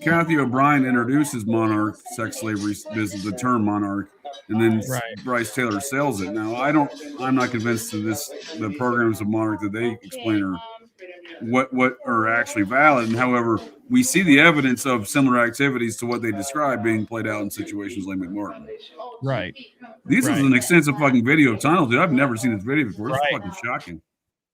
S3: Kathy O'Brien introduces Monarch, sex slavery business, the term Monarch, and then Bryce Taylor sells it. Now, I'm not convinced that the programs of Monarch that they explain are what are actually valid. And however, we see the evidence of similar activities to what they describe being played out in situations like McMartin.
S1: Right.
S3: This is an extensive fucking video of tunnels, dude. I've never seen this video before. It's fucking shocking.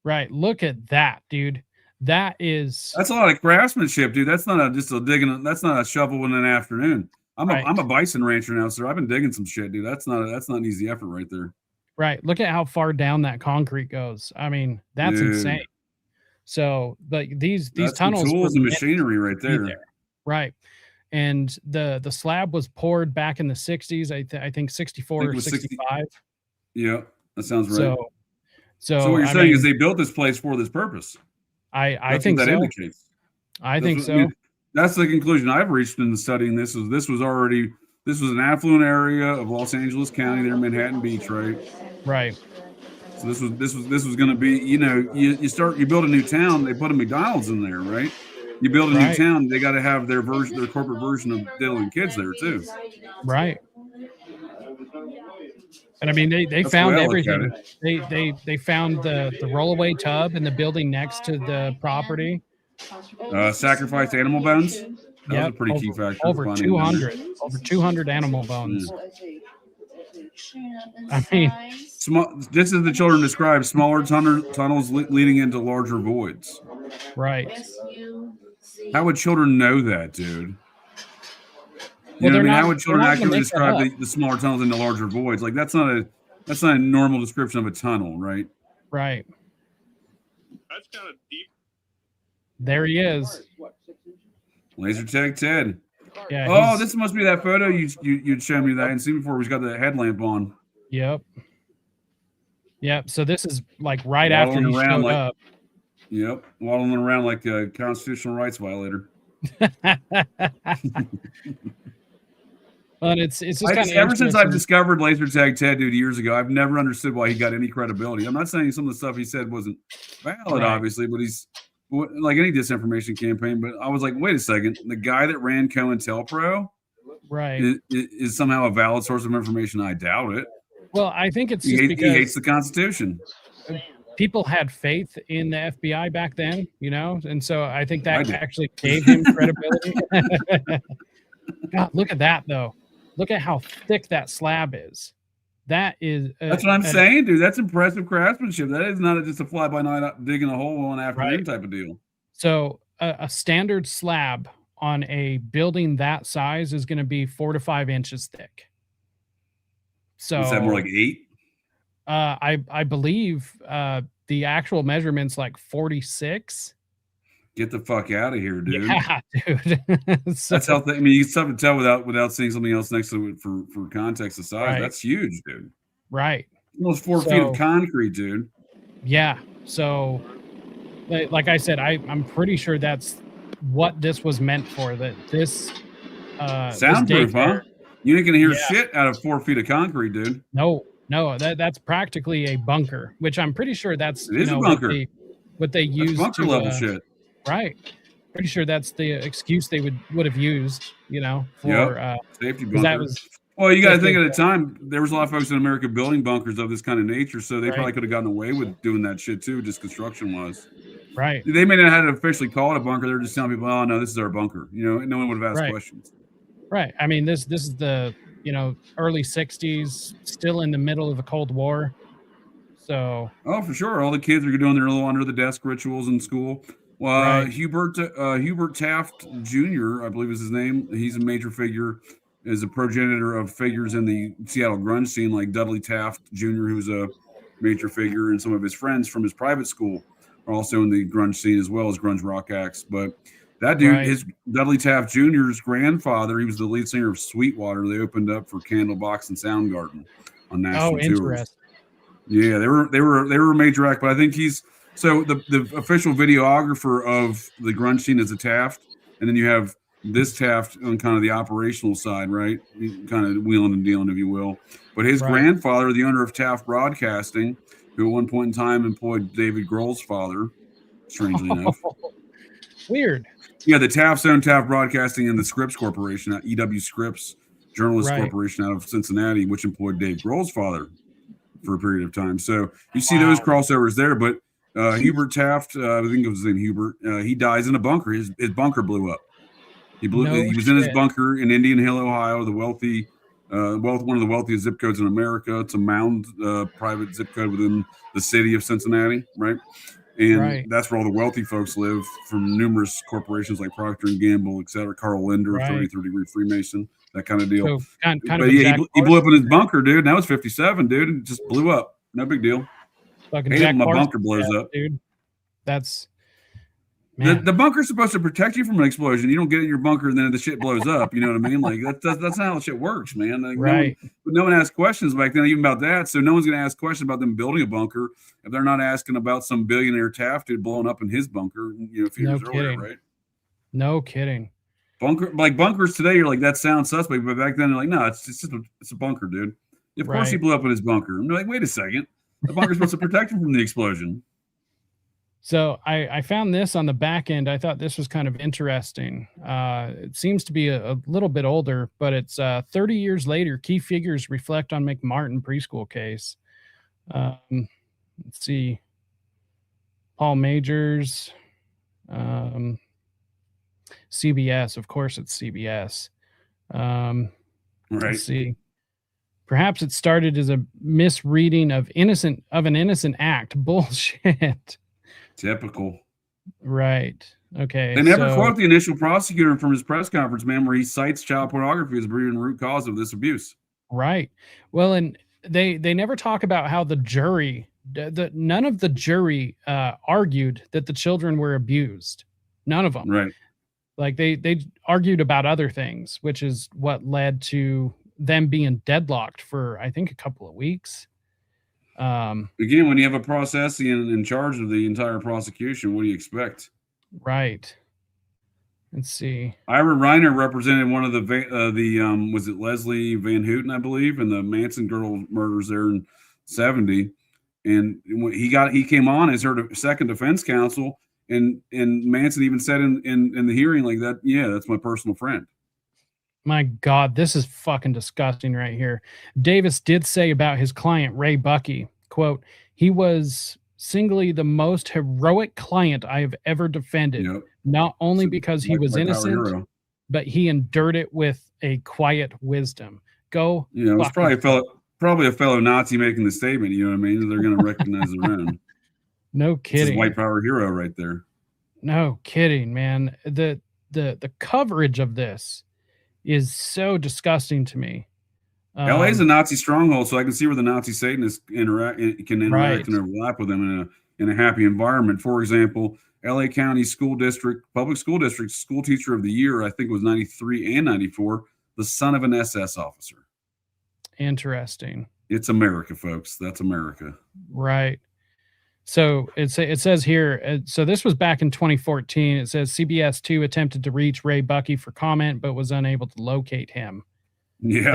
S1: Right. Look at that, dude. That's a
S3: lot of craftsmanship, dude. That's not that's not a shovel in an afternoon. I'm a bison rancher now, sir. I've been digging some shit, dude. That's not an easy effort right there.
S1: Right. Look at how far down that concrete goes. I mean, that's
S3: Dude,
S1: insane. So, but these
S3: that's
S1: tunnels
S3: some
S1: were
S3: tools and
S1: meant
S3: machinery right
S1: to be
S3: there.
S1: Right. And the slab was poured back in the 60s, I think 64 or 65.
S3: Yeah, that sounds right.
S1: So
S3: what you're
S1: I
S3: saying is
S1: mean,
S3: they built this place for this purpose.
S1: I
S3: That's
S1: think
S3: what that
S1: so.
S3: indicates.
S1: I think so.
S3: mean, that's the conclusion I've reached in studying this. This was an affluent area of Los Angeles County, there in Manhattan Beach, right?
S1: Right.
S3: So this was going to be, you build a new town, they put a McDonald's in there, right? You build a new town, they got to have their corporate version of diddling kids there too.
S1: Right. And I mean, they found everything. They found the rollaway tub in the building next to the property.
S3: Sacrificed animal bones. That was a pretty key factor.
S1: Over 200 animal bones. I mean,
S3: this is the children describe smaller tunnels leading into larger voids.
S1: Right.
S3: How would children know that, dude? You know what I mean? How would children accurately describe the smaller tunnels into larger voids? Like that's not a normal description of a tunnel, right?
S1: Right.
S4: That's kind of deep.
S1: There he is.
S3: Laser tag Ted.
S1: Yeah.
S3: Oh, this must be that photo you'd show me that I hadn't seen before. He's got the headlamp on.
S1: Yep. Yep. So this is like right after he showed up.
S3: Yep, waddling around like a constitutional rights violator.
S1: But it's just
S3: ever since I've discovered Laser Tag Ted, dude, years ago, I've never understood why he got any credibility. I'm not saying some of the stuff he said wasn't valid, obviously, but he's like any disinformation campaign. But I was like, wait a second, the guy that ran COINTELPRO,
S1: right,
S3: is somehow a valid source of information. I doubt it.
S1: Well, I think it's
S3: just
S1: because
S3: he hates the Constitution.
S1: People had faith in the FBI back then, and so I think that actually gave him credibility. God, look at that though. Look at how thick that slab is. That's
S3: what I'm saying, dude. That's impressive craftsmanship. That is not just a fly-by-night digging a hole one afternoon type of deal.
S1: So a standard slab on a building that size is going to be 4 to 5 inches thick. So
S3: is that more like 8?
S1: I believe the actual measurement's like 46.
S3: Get the fuck out of here, dude.
S1: Yeah, dude.
S3: That's how you can tell without seeing something else next to it for context of size. Right. That's huge, dude.
S1: Right.
S3: Almost 4 feet of concrete, dude.
S1: Yeah. So, like I said, I'm pretty sure that's what this was meant for. That this
S3: soundproof, huh? You ain't gonna hear shit out of 4 feet of concrete, dude.
S1: No, that's practically a bunker, which I'm pretty sure that's
S3: a bunker.
S1: What they use
S3: bunker level shit.
S1: Right. Pretty sure that's the excuse they would have used, for
S3: safety bunker. Well, you got to think at the time, there was a lot of folks in America building bunkers of this kind of nature, so they probably could have gotten away with doing that shit too, just construction-wise.
S1: Right.
S3: They may not have had to officially call it a bunker. They're just telling people, oh, no, this is our bunker. No one would have asked questions.
S1: Right. I mean, this is the, early 60s, still in the middle of the Cold War. So.
S3: Oh, for sure. All the kids are doing their little under-the-desk rituals in school. Well, Hubert Taft Jr., I believe is his name. He's a major figure, is a progenitor of figures in the Seattle grunge scene, like Dudley Taft Jr., who's a major figure, and some of his friends from his private school are also in the grunge scene as well as grunge rock acts. But that dude, his Dudley Taft Jr.'s grandfather, he was the lead singer of Sweetwater. They opened up for Candlebox and Soundgarden on national tours. Yeah, they were a major act, but I think he's. So the official videographer of the grunge scene is a Taft, and then you have this Taft on kind of the operational side, right? Kind of wheeling and dealing, if you will. But his grandfather, the owner of Taft Broadcasting, who at one point in time employed David Grohl's father, strangely enough.
S1: Weird.
S3: Yeah, the Taft's owned Taft Broadcasting and the Scripps Corporation, EW Scripps Journalist Corporation out of Cincinnati, which employed Dave Grohl's father for a period of time. So you see those crossovers there, but Hubert Taft, I think it was his name Hubert. He dies in a bunker. His bunker blew up. He was in his bunker in Indian Hill, Ohio. One of the wealthiest zip codes in America. It's a mound private zip code within the city of Cincinnati, right? And
S1: Right.
S3: that's where all the wealthy folks live, from numerous corporations like Procter and Gamble, et cetera. Carl Linder,
S1: Right.
S3: 33rd degree Freemason, that kind of deal.
S1: So kind
S3: But
S1: of a
S3: yeah,
S1: Jack
S3: he blew up in his
S1: Parsons,
S3: bunker, dude. Now it's 57, dude, and just blew up. No big deal.
S1: fucking
S3: Hate it
S1: Jack
S3: when my
S1: Parsons
S3: bunker blows up.
S1: dude. That's man.
S3: The bunker's supposed to protect you from an explosion. You don't get in your bunker and then the shit blows up. You know what I mean? Like that's not how shit works, man. Like,
S1: right.
S3: No one asked questions back then, even about that. So no one's going to ask questions about them building a bunker if they're not asking about some billionaire Taft dude blowing up in his bunker, a few years earlier, right?
S1: No kidding.
S3: Bunkers today, you're like, that sounds suspect, but back then they're like, no, it's a bunker, dude. Of course he blew up in his bunker. I'm like, wait a second, the bunker's supposed to protect him from the explosion.
S1: So I found this on the back end. I thought this was kind of interesting. It seems to be a little bit older, but it's 30 years later. Key figures reflect on McMartin preschool case. Let's see. Paul Majors. CBS. Of course, it's CBS.
S3: Right.
S1: Let's see. Perhaps it started as a misreading of an innocent act. Bullshit.
S3: Typical.
S1: Right. Okay.
S3: They never quote the initial prosecutor from his press conference, man, where he cites child pornography as a root cause of this abuse.
S1: Right. Well, and they never talk about how the jury, none of the jury argued that the children were abused. None of them.
S3: Right.
S1: Like they argued about other things, which is what led to them being deadlocked for, I think, a couple of weeks.
S3: Again, when you have a processian in charge of the entire prosecution, what do you expect?
S1: Right. Let's see.
S3: Ira Reiner represented one of the was it Leslie Van Houten, I believe, and the Manson girl murders there in 70. And when he came on as her second defense counsel, and Manson even said in the hearing like that, yeah, that's my personal friend.
S1: My God, this is fucking disgusting right here. Davis did say about his client, Ray Bucky, quote, he was singly the most heroic client I have ever defended, not only because he was innocent, but he endured it with a quiet wisdom. Go.
S3: Yeah, it was probably a fellow Nazi making the statement, you know what I mean? They're going to recognize their own.
S1: No kidding.
S3: This is white power hero right there.
S1: No kidding, man. The coverage of this is so disgusting to me.
S3: LA is a Nazi stronghold, so I can see where the Nazi Satanists can interact and overlap with them in a happy environment. For example, LA County Public School District School Teacher of the Year, I think it was 93 and 94, the son of an SS officer.
S1: Interesting.
S3: It's America, folks. That's America.
S1: Right. So it says here, so this was back in 2014. It says CBS 2 attempted to reach Ray Bucky for comment, but was unable to locate him.
S3: Yeah.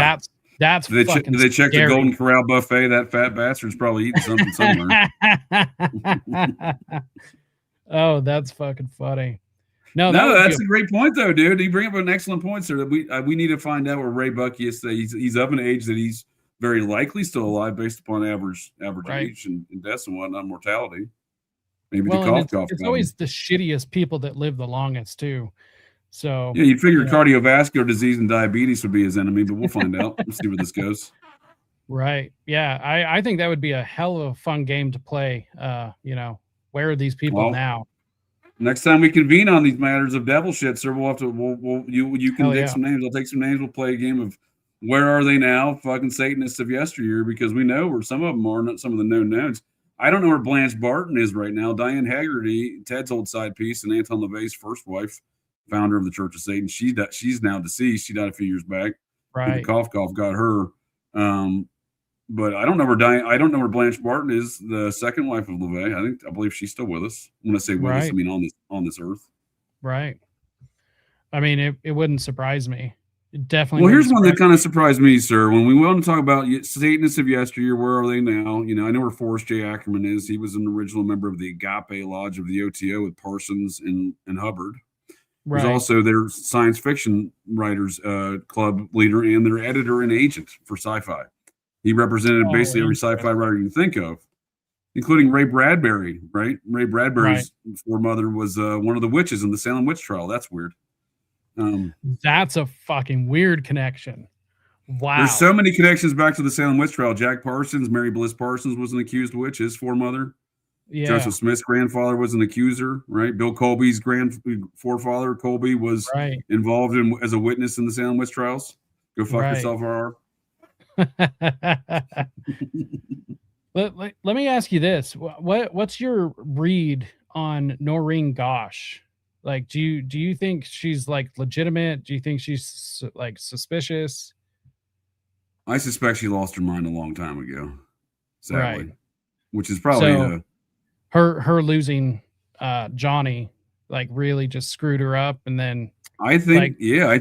S1: That's fucking
S3: did they check
S1: scary.
S3: the Golden Corral buffet? That fat bastard's probably eating something somewhere.
S1: Oh, that's fucking funny.
S3: No, that's a great point, though, dude. You bring up an excellent point, sir. That we need to find out where Ray Bucky is today. He's of an age that he's very likely still alive based upon average age and deaths and whatnot, mortality. Maybe
S1: it's always the shittiest people that live the longest too. So
S3: yeah, you'd figure cardiovascular disease and diabetes would be his enemy, but we'll find out. We'll see where this goes.
S1: Right. Yeah. I think that would be a hell of a fun game to play. Where are these people now?
S3: Next time we convene on these matters of devil shit, sir, we'll have to you can take some names. I'll take some names. We'll play a game of where are they now? Fucking Satanists of yesteryear, because we know where some of them are, not some of the known knowns. I don't know where Blanche Barton is right now. Diane Haggerty, Ted's old side piece, and Anton LaVey's first wife, founder of the Church of Satan. She's now deceased. She died a few years back.
S1: Right.
S3: The cough got her. But I don't know where Blanche Barton is, the second wife of LaVey. I believe she's still with us. When I say with us, I mean on this earth.
S1: Right. I mean, it wouldn't surprise me. It definitely.
S3: Well, here's one that kind of surprised me, sir. When we want to talk about Satanists of yesteryear, where are they now? I know where Forrest J. Ackerman is. He was an original member of the Agape Lodge of the OTO with Parsons and Hubbard. Right. He's also their science fiction writers club leader and their editor and agent for sci-fi. He represented basically every sci-fi writer you can think of, including Ray Bradbury, right? Ray Bradbury's foremother was one of the witches in the Salem witch trial. That's weird.
S1: That's a fucking weird connection. Wow.
S3: There's so many connections back to the Salem witch trial. Jack Parsons, Mary Bliss Parsons was an accused witch, his foremother.
S1: Yeah.
S3: Joseph Smith's grandfather was an accuser, right? Bill Colby's forefather, Colby, was
S1: Right.
S3: involved as a witness in the Salem witch trials. Go fuck yourself, RR.
S1: Let me ask you this: what's your read on Noreen Gosh? Like, do you think she's like legitimate? Do you think she's like suspicious?
S3: I suspect she lost her mind a long time ago, sadly.
S1: Right.
S3: Which is probably
S1: So her losing Johnny like really just screwed her up, and then
S3: I think I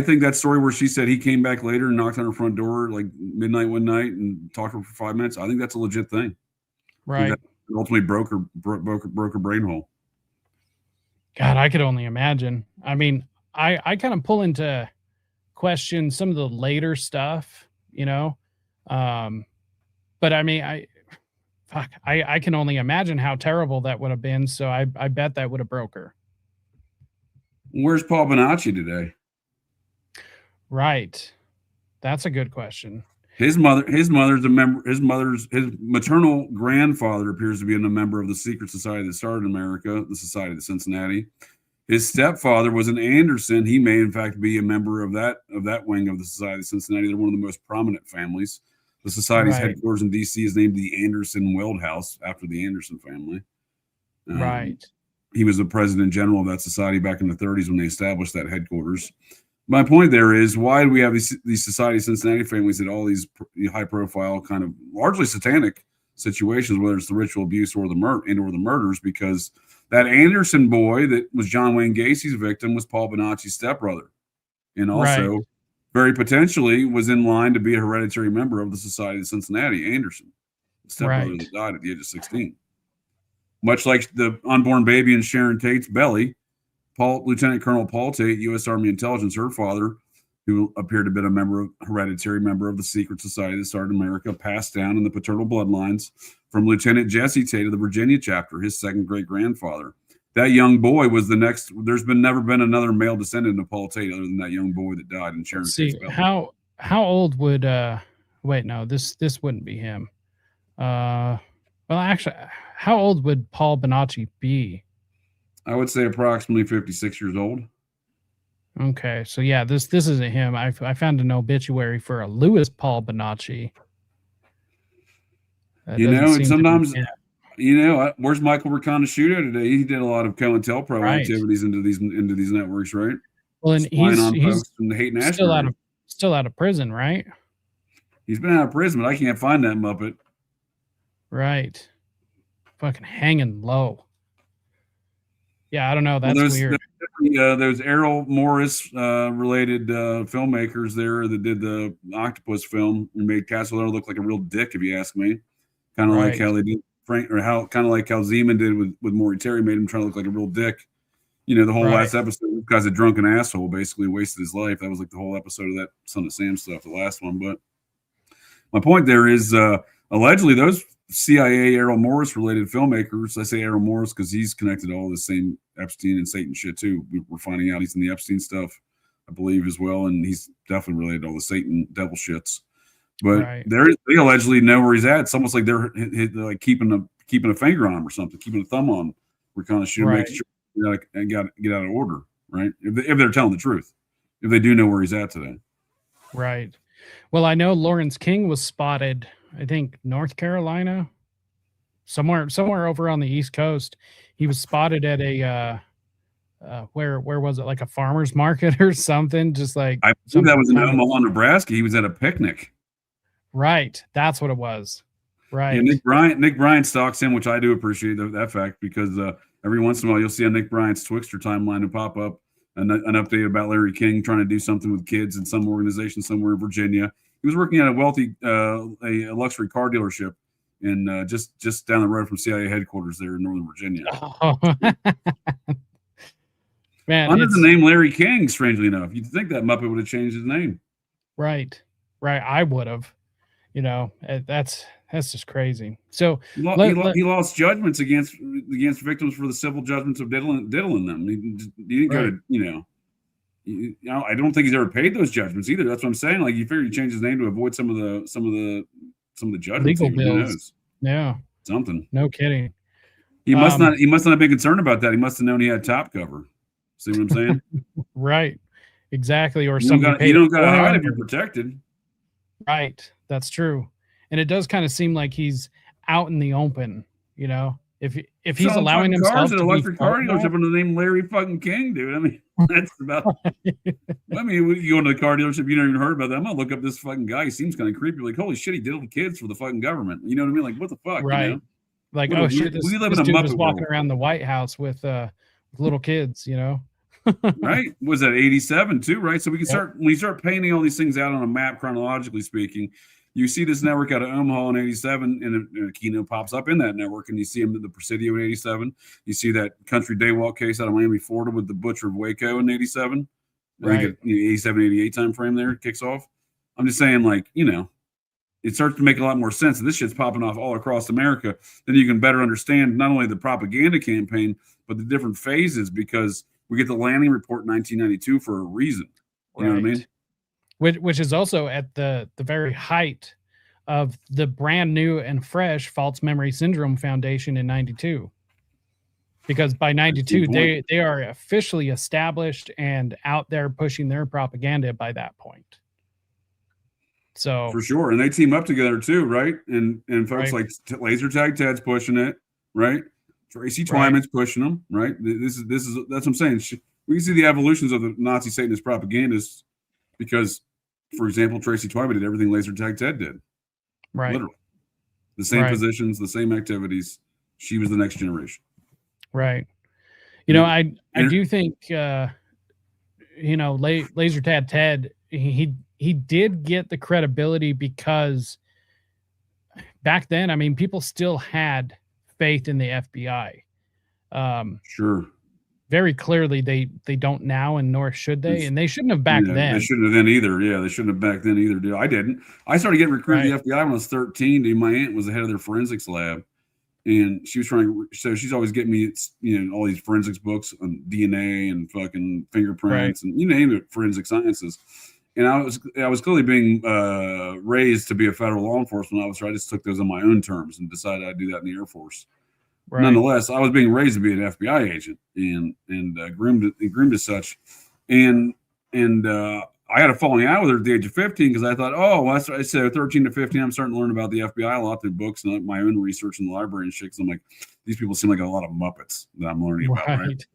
S3: think that story where she said he came back later and knocked on her front door like midnight one night and talked to her for 5 minutes. I think that's a legit thing.
S1: right.
S3: That ultimately broke her brain hole.
S1: God, I could only imagine. I mean, I kind of pull into question some of the later stuff, you know. But I mean, I can only imagine how terrible that would have been. So I bet that would have broke her.
S3: Where's Paul Bonacci today?
S1: Right. That's a good question.
S3: His mother's a member. His maternal grandfather appears to be a member of the secret society that started in America, the Society of Cincinnati. His stepfather was an Anderson. He may, in fact, be a member of that wing of the Society of Cincinnati. They're one of the most prominent families. The society's headquarters in D.C. is named the Anderson Weld House after the Anderson family.
S1: Right.
S3: He was the president general of that society back in the 30s when they established that headquarters. My point there is, why do we have these Society of Cincinnati families at all these high-profile kind of largely satanic situations, whether it's the ritual abuse or the murders? Because that Anderson boy that was John Wayne Gacy's victim was Paul Bonacci's stepbrother, and also very potentially was in line to be a hereditary member of the Society of Cincinnati. Anderson, the stepbrother that died at the age of 16. Much like the unborn baby in Sharon Tate's belly, Lieutenant Colonel Paul Tate, U.S. Army Intelligence, her father, who appeared to have been a hereditary member of the secret society that started in America, passed down in the paternal bloodlines from Lieutenant Jesse Tate of the Virginia chapter, his second great grandfather. That young boy was the next. There's never been another male descendant of Paul Tate other than that young boy that died in Sharon Tate's belly.
S1: How old would wait, no, this wouldn't be him. Well, actually, how old would Paul Bonacci be?
S3: I would say approximately 56 years old.
S1: Okay, so yeah, this isn't him. I found an obituary for a Louis Paul Bonacci.
S3: And sometimes, where's Michael Riconosciuto today? He did a lot of COINTELPRO activities into these networks, right?
S1: Well, and he's
S3: still
S1: out of prison, right?
S3: He's been out of prison, but I can't find that Muppet.
S1: Right. Fucking hanging low. Yeah, I don't know. That's weird.
S3: Those Errol Morris related filmmakers there that did the Octopus film and made Castellano look like a real dick, if you ask me. Kind of like how they did kind of like how Zeman did with Maury Terry, made him try to look like a real dick. The whole last episode, this guy's a drunken asshole, basically wasted his life. That was like the whole episode of that Son of Sam stuff, the last one. But my point there is, allegedly, those CIA Errol Morris related filmmakers, I say Errol Morris because he's connected to all the same Epstein and Satan shit too. We're finding out he's in the Epstein stuff, I believe, as well, and he's definitely related to all the Satan devil shits. But they allegedly know where he's at. It's almost like they're like keeping a finger on him or something, keeping a thumb on. We're kind of shooting, make sure and get out of order, right? If they're telling the truth, if they do know where he's at today,
S1: right. Well, I know Lawrence King was spotted, I think North Carolina, somewhere over on the East Coast. He was spotted at a where was it, like a farmer's market or something? Just like
S3: I think that was in Omaha, Nebraska. He was at a picnic.
S1: Right, that's what it was. Right.
S3: Yeah, Nick Bryant stalks him, which I do appreciate that fact, because every once in a while you'll see on Nick Bryant's Twixter timeline to pop up an update about Larry King trying to do something with kids in some organization somewhere in Virginia. He was working at a wealthy a luxury car dealership in just down the road from CIA headquarters there in Northern Virginia.
S1: Oh. Man,
S3: under the name Larry King, strangely enough. You'd think that Muppet would have changed his name.
S1: Right. I would have. That's just crazy. So
S3: he lost judgments against victims for the civil judgments of diddling them. He didn't go to, I don't think he's ever paid those judgments either. That's what I'm saying. Like, you figure he changed his name to avoid some of the judgments.
S1: Legal bills. Yeah.
S3: Something.
S1: No kidding.
S3: He must not have been concerned about that. He must have known he had top cover. See what I'm saying?
S1: Right. Exactly. Or
S3: you
S1: somebody
S3: don't got to hide if you're protected.
S1: Right. That's true. And it does kind of seem like he's out in the open, you know, if he's allowing himself to
S3: electric car dealership under the name Larry fucking King, dude. I mean, that's about. I mean, when you go into the car dealership, you never even heard about that. I'm gonna look up this fucking guy. He seems kind of creepy. Like, holy shit, he diddled kids for the fucking government. You know what I mean? Like, what the fuck?
S1: Right.
S3: You know?
S1: Like, oh shit, this dude was walking around the White House with little kids, you know.
S3: Right? Was that 87 too? Right. So we can start when you start painting all these things out on a map, chronologically speaking. You see this network out of Omaha in 87, and a Keno pops up in that network, and you see him in the Presidio in 87. You see that Country Daywalk case out of Miami, Florida with the Butcher of Waco in 87. Right. I think 87, 88 time frame there kicks off. I'm just saying, like, you know, it starts to make a lot more sense. This shit's popping off all across America. Then you can better understand not only the propaganda campaign, but the different phases, because we get the Lanning report in 1992 for a reason. You know what I mean?
S1: Which is also at the very height of the brand new and fresh False Memory Syndrome Foundation in 92. Because by 92, they are officially established and out there pushing their propaganda by that point. So
S3: for sure. And they team up together too, right? And folks like Laser Tag Ted's pushing it, right? Tracy Twyman's pushing them, right? This is that's what I'm saying. We can see the evolutions of the Nazi Satanist propagandists because, for example, Tracy Twyman did everything Laser Tag Ted did.
S1: Right.
S3: Literally. The same positions, the same activities. She was the next generation.
S1: Right. You know, I do think you know, Laser Tag Ted, he did get the credibility because back then, I mean, people still had faith in the FBI.
S3: Sure.
S1: Very clearly, they don't now, and nor should they, and they shouldn't have back then.
S3: They shouldn't have then either. Yeah, they shouldn't have back then either. Dude, I didn't. I started getting recruited to the FBI when I was 13. Dude, my aunt was the head of their forensics lab, and she was trying. So she's always getting me, you know, all these forensics books on DNA and fucking fingerprints and you name it, forensic sciences. And I was clearly being raised to be a federal law enforcement officer. I just took those on my own terms and decided I'd do that in the Air Force. Right. Nonetheless, I was being raised to be an FBI agent and groomed as such. And I had a falling out with her at the age of 15 because I thought, oh, well, I said 13 to 15, I'm starting to learn about the FBI a lot through books and my own research in the library and shit. Because I'm like, these people seem like a lot of Muppets that I'm learning about, right?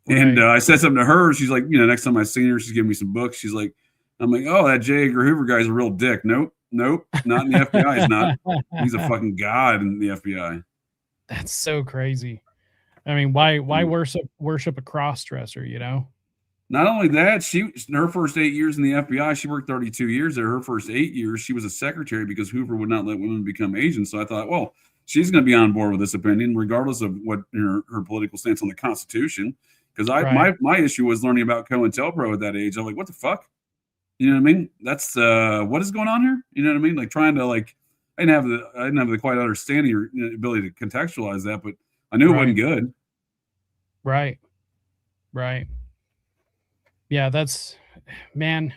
S3: And I said something to her. She's like, you know, next time I see her, she's giving me some books. She's like, I'm like, oh, that J. Edgar Hoover guy's a real dick. Nope, not in the FBI. He's not. He's a fucking god in the FBI.
S1: That's so crazy. I mean, why worship a cross-dresser, you know?
S3: Not only that, her first 8 years in the FBI, she worked 32 years there. Her first 8 years, she was a secretary because Hoover would not let women become agents. So I thought, well, she's going to be on board with this opinion, regardless of what her political stance on the Constitution. Because my issue was learning about COINTELPRO at that age. I'm like, what the fuck? You know what I mean? That's what is going on here? You know what I mean? Like trying to I didn't have the quite understanding or ability to contextualize that, but I knew it wasn't good.
S1: Right. Yeah, that's man.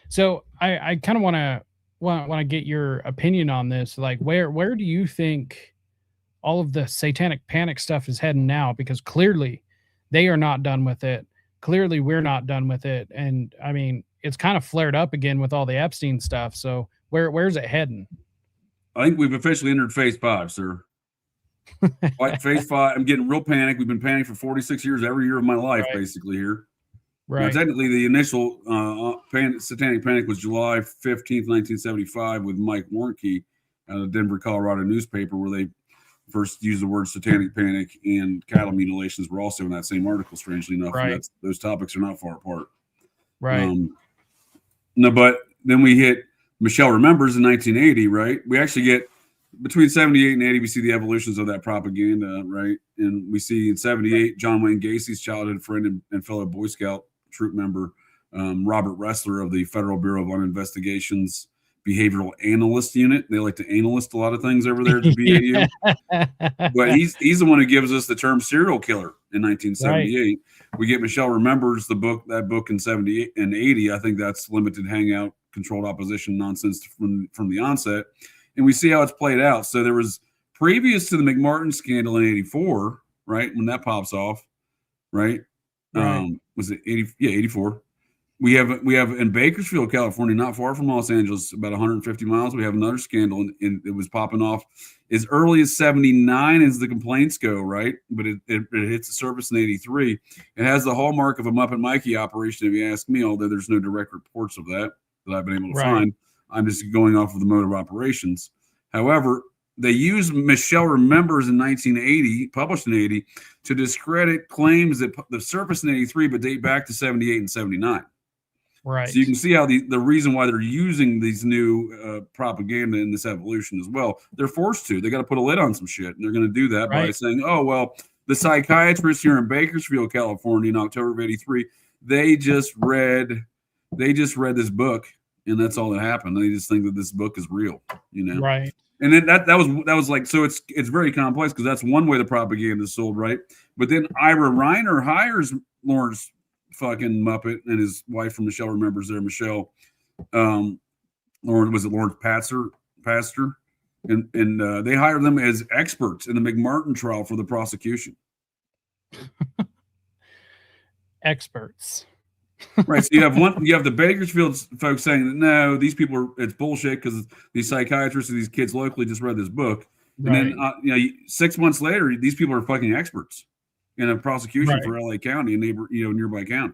S1: So I kind of want to get your opinion on this. Like, where do you think all of the satanic panic stuff is heading now? Because clearly they are not done with it. Clearly we're not done with it. And I mean, it's kind of flared up again with all the Epstein stuff. So where's it heading?
S3: I think we've officially entered phase 5, sir. Like phase 5, I'm getting real panic. We've been panicked for 46 years, every year of my life, basically here. Right. Now, technically, the initial satanic panic was July 15th, 1975, with Mike Warnke at a Denver, Colorado newspaper, where they first used the word satanic panic, and cattle mutilations were also in that same article, strangely enough. Right. Those topics are not far apart.
S1: Right.
S3: No, but then we hit Michelle Remembers in 1980, right? We actually get between 78 and 80, we see the evolutions of that propaganda, right? And we see in 78, John Wayne Gacy's childhood friend and fellow Boy Scout troop member, Robert Ressler of the Federal Bureau of Investigations Behavioral Analyst Unit. They like to analyst a lot of things over there at the BAU. But he's the one who gives us the term serial killer in 1978. Right. We get Michelle Remembers that book in 78 and 80. I think that's limited hangout, controlled opposition nonsense from the onset. And we see how it's played out. So there was previous to the McMartin scandal in '84, right when that pops off, right? Was it 80? Yeah, '84. We have in Bakersfield, California, not far from Los Angeles, about 150 miles. We have another scandal, and it was popping off as early as '79 as the complaints go, right? But it hits the surface in '83. It has the hallmark of a Muppet Mikey operation, if you ask me. Although there's no direct reports of that I've been able to find. I'm just going off of the mode of operations. However, they used Michelle Remembers in 1980, published in '80, to discredit claims that the surface in '83, but date back to '78 and '79.
S1: Right.
S3: So you can see how the reason why they're using these new propaganda in this evolution as well. They're forced to. They got to put a lid on some shit, and they're going to do that by saying, "Oh well, the psychiatrists here in Bakersfield, California, in October of '83, they just read this book, and that's all that happened. They just think that this book is real, you know."
S1: Right.
S3: And then that was like, so it's very complex because that's one way the propaganda is sold, right? But then Ira Reiner hires Lawrence fucking Muppet and his wife from Michelle Remembers there, Michelle, Lawrence Pastor, and they hire them as experts in the McMartin trial for the prosecution.
S1: Experts.
S3: Right. So you have the Bakersfield folks saying that no, these people it's bullshit because these psychiatrists and these kids locally just read this book. And then 6 months later, these people are fucking experts in a prosecution for LA County, a nearby county.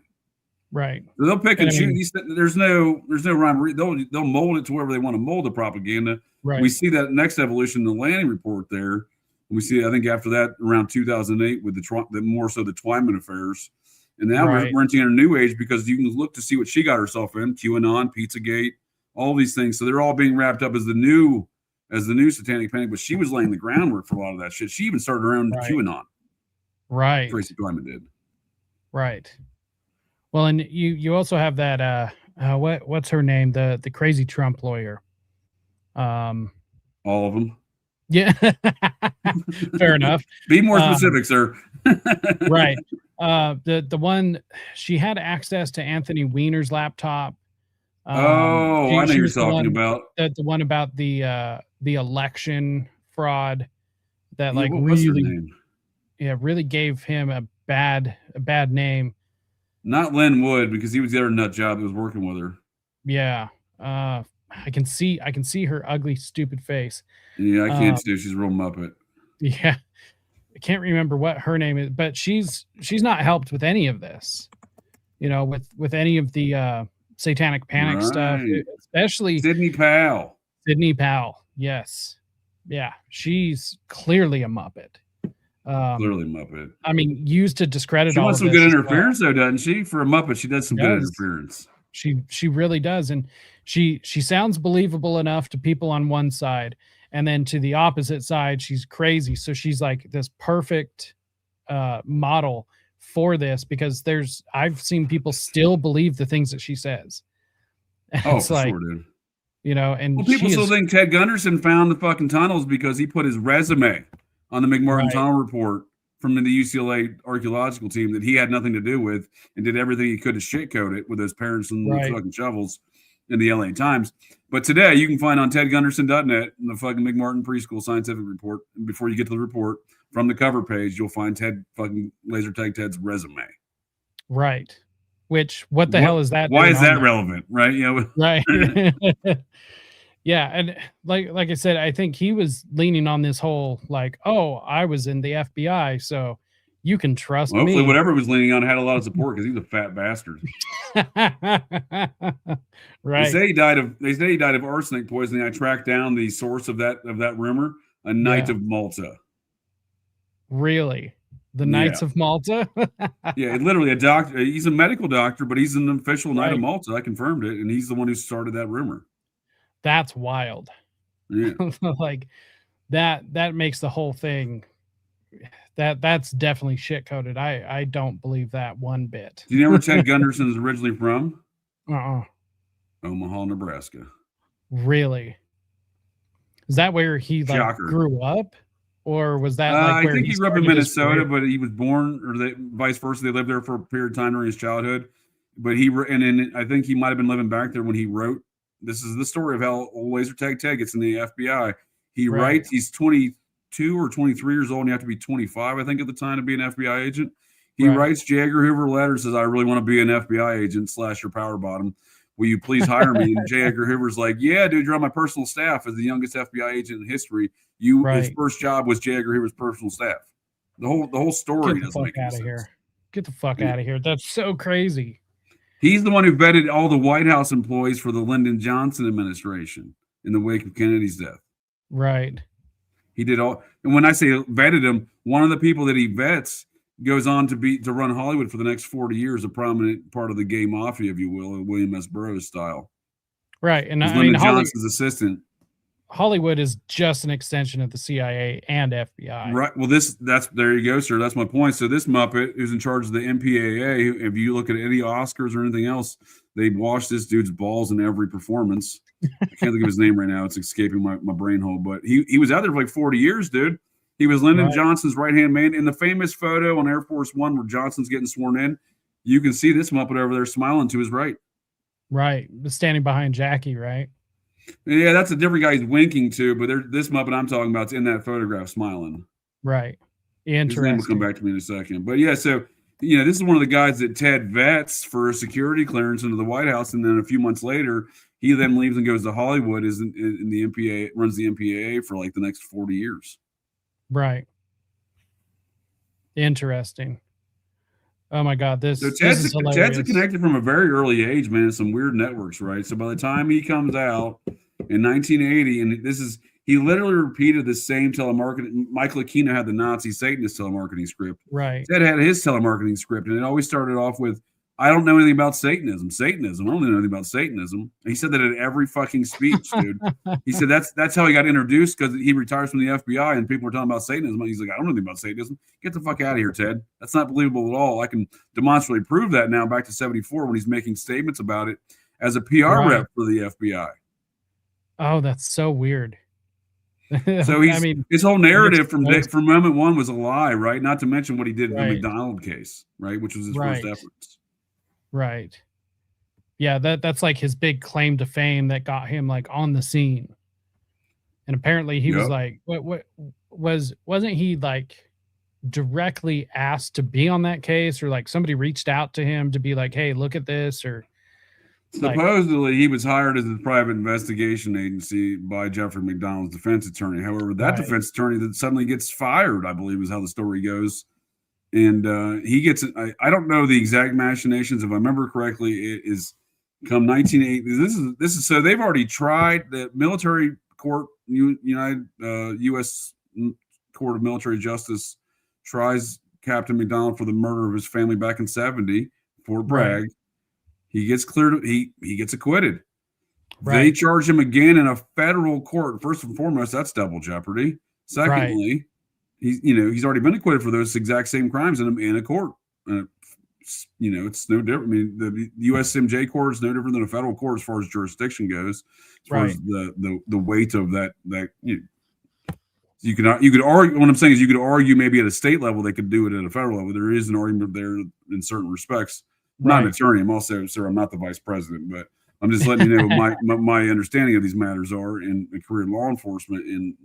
S1: Right.
S3: So they'll pick and choose. There's no rhyme. They'll mold it to wherever they want to mold the propaganda.
S1: Right.
S3: We see that next evolution in the Lanning report there. We see, I think after that, around 2008 with the more so the Twyman affairs. And now we're entering a new age because you can look to see what she got herself in, QAnon, Pizzagate, all these things. So they're all being wrapped up as the new Satanic Panic. But she was laying the groundwork for a lot of that shit. She even started her own QAnon.
S1: Right.
S3: Tracy Twyman did.
S1: Right. Well, and you also have that what's her name? The crazy Trump lawyer.
S3: All of them.
S1: Yeah. Fair enough.
S3: Be more specific, sir.
S1: Right. The one, she had access to Anthony Weiner's laptop.
S3: I know you're talking about
S1: the one about the election fraud that really gave him a bad name.
S3: Not Len Wood, because he was the other nut job that was working with her.
S1: Yeah. I can see her ugly, stupid face.
S3: Yeah, I can't do. She's a real Muppet.
S1: Yeah. I can't remember what her name is, but she's not helped with any of this, with any of the satanic panic stuff, especially
S3: Sidney Powell.
S1: Yes. Yeah. She's clearly a Muppet.
S3: Clearly Muppet.
S1: I mean, used to discredit
S3: she
S1: all
S3: wants
S1: of
S3: some
S1: this
S3: good interference though, doesn't she? For a Muppet, she does some good interference.
S1: She really does. And she sounds believable enough to people on one side. And then to the opposite side, she's crazy. So she's like this perfect model for this because I've seen people still believe the things that she says.
S3: It's for sure, dude.
S1: And
S3: people still think Ted Gunderson found the fucking tunnels because he put his resume on the McMartin tunnel report from the UCLA archaeological team that he had nothing to do with and did everything he could to shit code it with those parents and the fucking shovels in the LA Times. But today you can find on tedgunderson.net the fucking McMartin preschool scientific report. And before you get to the report, from the cover page, you'll find Ted fucking laser tag Ted's resume.
S1: Right. Which, what the hell is that?
S3: Why is that relevant? Right.
S1: Right. Yeah. And like I said, I think he was leaning on this whole, I was in the FBI, so you can trust me.
S3: Hopefully whatever he was leaning on had a lot of support because he's a fat bastard.
S1: Right.
S3: They say he died of arsenic poisoning. I tracked down the source of that rumor, a Knight of Malta.
S1: Really? The Knights of Malta?
S3: Yeah, literally a doctor. He's a medical doctor, but he's an official Knight of Malta. I confirmed it, and he's the one who started that rumor.
S1: That's wild.
S3: Yeah.
S1: That makes the whole thing. That's definitely shit coded. I don't believe that one bit.
S3: Do you know where Ted Gunderson is originally from?
S1: Omaha,
S3: Nebraska.
S1: Really? Is that where he grew up? Or was that
S3: I think he grew up in Minnesota, but he was born, or vice versa. They lived there for a period of time during his childhood. But I think he might have been living back there when he wrote. This is the story of how old Laser Tag Ted gets in the FBI. He writes. He's 20. 22 or 23 years old, and you have to be 25, I think, at the time to be an FBI agent. He
S1: Right.
S3: writes J. Edgar Hoover a letter, says, I really want to be an FBI agent / your power bottom. Will you please hire me? And J. Edgar Hoover's like, yeah, dude, you're on my personal staff as the youngest FBI agent in history. His first job was J. Edgar Hoover's personal staff. The whole story doesn't make any sense.
S1: Here. Get the fuck out of here. That's so crazy.
S3: He's the one who vetted all the White House employees for the Lyndon Johnson administration in the wake of Kennedy's death.
S1: Right.
S3: He did all, and when I say vetted him, one of the people that he vets goes on to run Hollywood for the next 40 years, a prominent part of the gay mafia, if you will, William S. Burroughs style.
S1: Right. And I
S3: Lyndon
S1: mean,
S3: Johnson's assistant.
S1: Hollywood is just an extension of the CIA and FBI.
S3: Right. Well, there you go, sir. That's my point. So this Muppet who's in charge of the MPAA, if you look at any Oscars or anything else, they wash this dude's balls in every performance. I can't think of his name right now. It's escaping my brain hole, but he was out there for like 40 years, dude. He was Lyndon Johnson's right-hand man. In the famous photo on Air Force One where Johnson's getting sworn in, you can see this Muppet over there smiling to his right.
S1: Right. Standing behind Jackie, right?
S3: Yeah, that's a different guy he's winking to, but this Muppet I'm talking about is in that photograph smiling.
S1: Right. Interesting.
S3: His name will come back to me in a second. But yeah, so, this is one of the guys that Ted vets for a security clearance into the White House, and then a few months later, he then leaves and goes to Hollywood, is in the MPA, runs the MPAA for like the next 40 years.
S1: Right. Interesting. Oh my God, this is hilarious.
S3: Ted's connected from a very early age, man. In some weird networks, right? So by the time he comes out in 1980, and he literally repeated the same telemarketing. Michael Aquino had the Nazi Satanist telemarketing script.
S1: Right.
S3: Ted had his telemarketing script, and it always started off with, I don't know anything about Satanism. I don't know anything about Satanism. He said that at every fucking speech, dude. He said that's how he got introduced, because he retires from the FBI and people were talking about Satanism. He's like, I don't know anything about Satanism. Get the fuck out of here, Ted. That's not believable at all. I can demonstrably prove that now back to 1974 when he's making statements about it as a PR rep for the FBI.
S1: Oh, that's so weird.
S3: So his whole narrative from moment one was a lie, right? Not to mention what he did in the McDonald case, right? Which was his first efforts.
S1: Right. Yeah, that's like his big claim to fame that got him like on the scene. And apparently he was like, wasn't he like directly asked to be on that case, or like somebody reached out to him to be like, hey, look at this? Or
S3: supposedly he was hired as a private investigation agency by Jeffrey McDonald's defense attorney. However, that defense attorney that suddenly gets fired, I believe is how the story goes. And he gets, I don't know the exact machinations. If I remember correctly, it is come 1980. This is so they've already tried the military court, U.S. Court of Military Justice tries Captain McDonald for the murder of his family back in 1970, Fort Bragg. Right. He gets cleared. He gets acquitted. Right. They charge him again in a federal court. First and foremost, that's double jeopardy. Secondly, he's already been acquitted for those exact same crimes in a court. It's no different. I mean, the USMJ court is no different than a federal court as far as jurisdiction goes. As far as the weight of that you could argue. What I'm saying is, you could argue maybe at a state level they could do it at a federal level. There is an argument there in certain respects. I'm not an attorney. I'm also, sir, I'm not the vice president, but I'm just letting you know what my understanding of these matters are in career law enforcement, in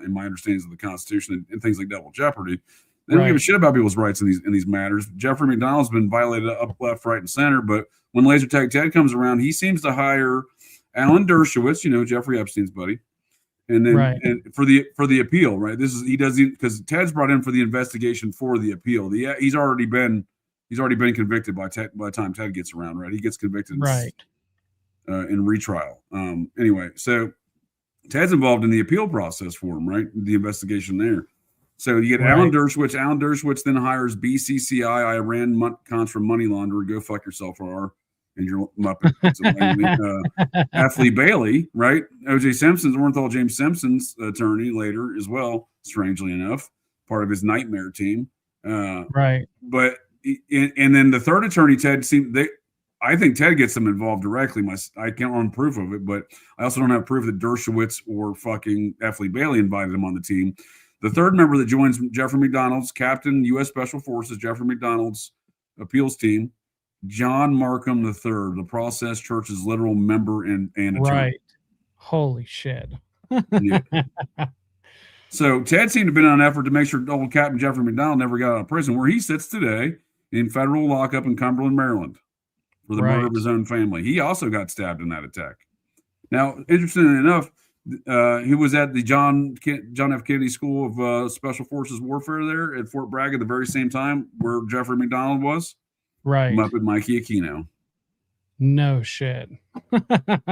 S3: my understandings of the Constitution and things like double jeopardy. They don't give a shit about people's rights in these matters. Jeffrey McDonald's been violated up, left, right, and center. But when Laser Tag Ted comes around, he seems to hire Alan Dershowitz, Jeffrey Epstein's buddy, and then and for the appeal, right? He does because Ted's brought in for the investigation for the appeal. He's already been convicted by the time Ted gets around, right? He gets convicted, in retrial. Anyway, so Ted's involved in the appeal process for him, right? The investigation there. So you get Alan Dershowitz. Alan Dershowitz then hires BCCI, Iran-Contra money launderer. Go fuck yourself, R. And your Muppet. Athlete Bailey, right? O.J. Simpson's, Orenthal James Simpson's attorney later as well, strangely enough, part of his nightmare team. But and then the third attorney, Ted, I think Ted gets them involved directly. I can't run proof of it, but I also don't have proof that Dershowitz or fucking Athlete Bailey invited him on the team. The third member that joins Jeffrey McDonald's, Captain U.S. Special Forces, Jeffrey McDonald's appeals team, John Markham III, the Process Church's literal member and attorney.
S1: Right. Holy shit.
S3: So Ted seemed to have been on an effort to make sure old Captain Jeffrey McDonald never got out of prison, where he sits today in federal lockup in Cumberland, Maryland, for the murder of his own family. He also got stabbed in that attack. Now, interestingly enough, he was at the John F. Kennedy School of Special Forces Warfare there at Fort Bragg at the very same time where Jeffrey McDonald was.
S1: Right.
S3: Muppet Mikey Aquino.
S1: No shit.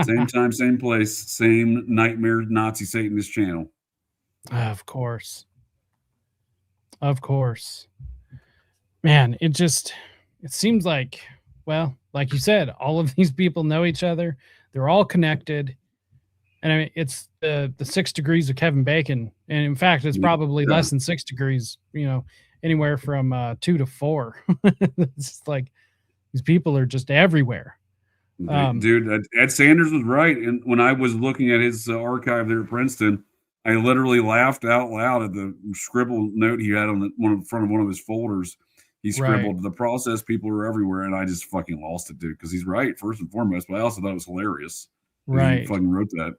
S3: Same time, same place, same nightmare Nazi Satanist channel.
S1: Of course. Of course. Man, it seems like, well, like you said, all of these people know each other. They're all connected. And I mean, it's the 6 degrees of Kevin Bacon. And in fact, it's probably less than 6 degrees, anywhere from 2 to 4. It's just like these people are just everywhere.
S3: Dude, Ed Sanders was right. And when I was looking at his archive there at Princeton, I literally laughed out loud at the scribbled note he had on front of one of his folders. He scribbled, "The process people are everywhere," and I just fucking lost it, dude, because he's right, first and foremost, but I also thought it was hilarious.
S1: Right.
S3: He fucking wrote that.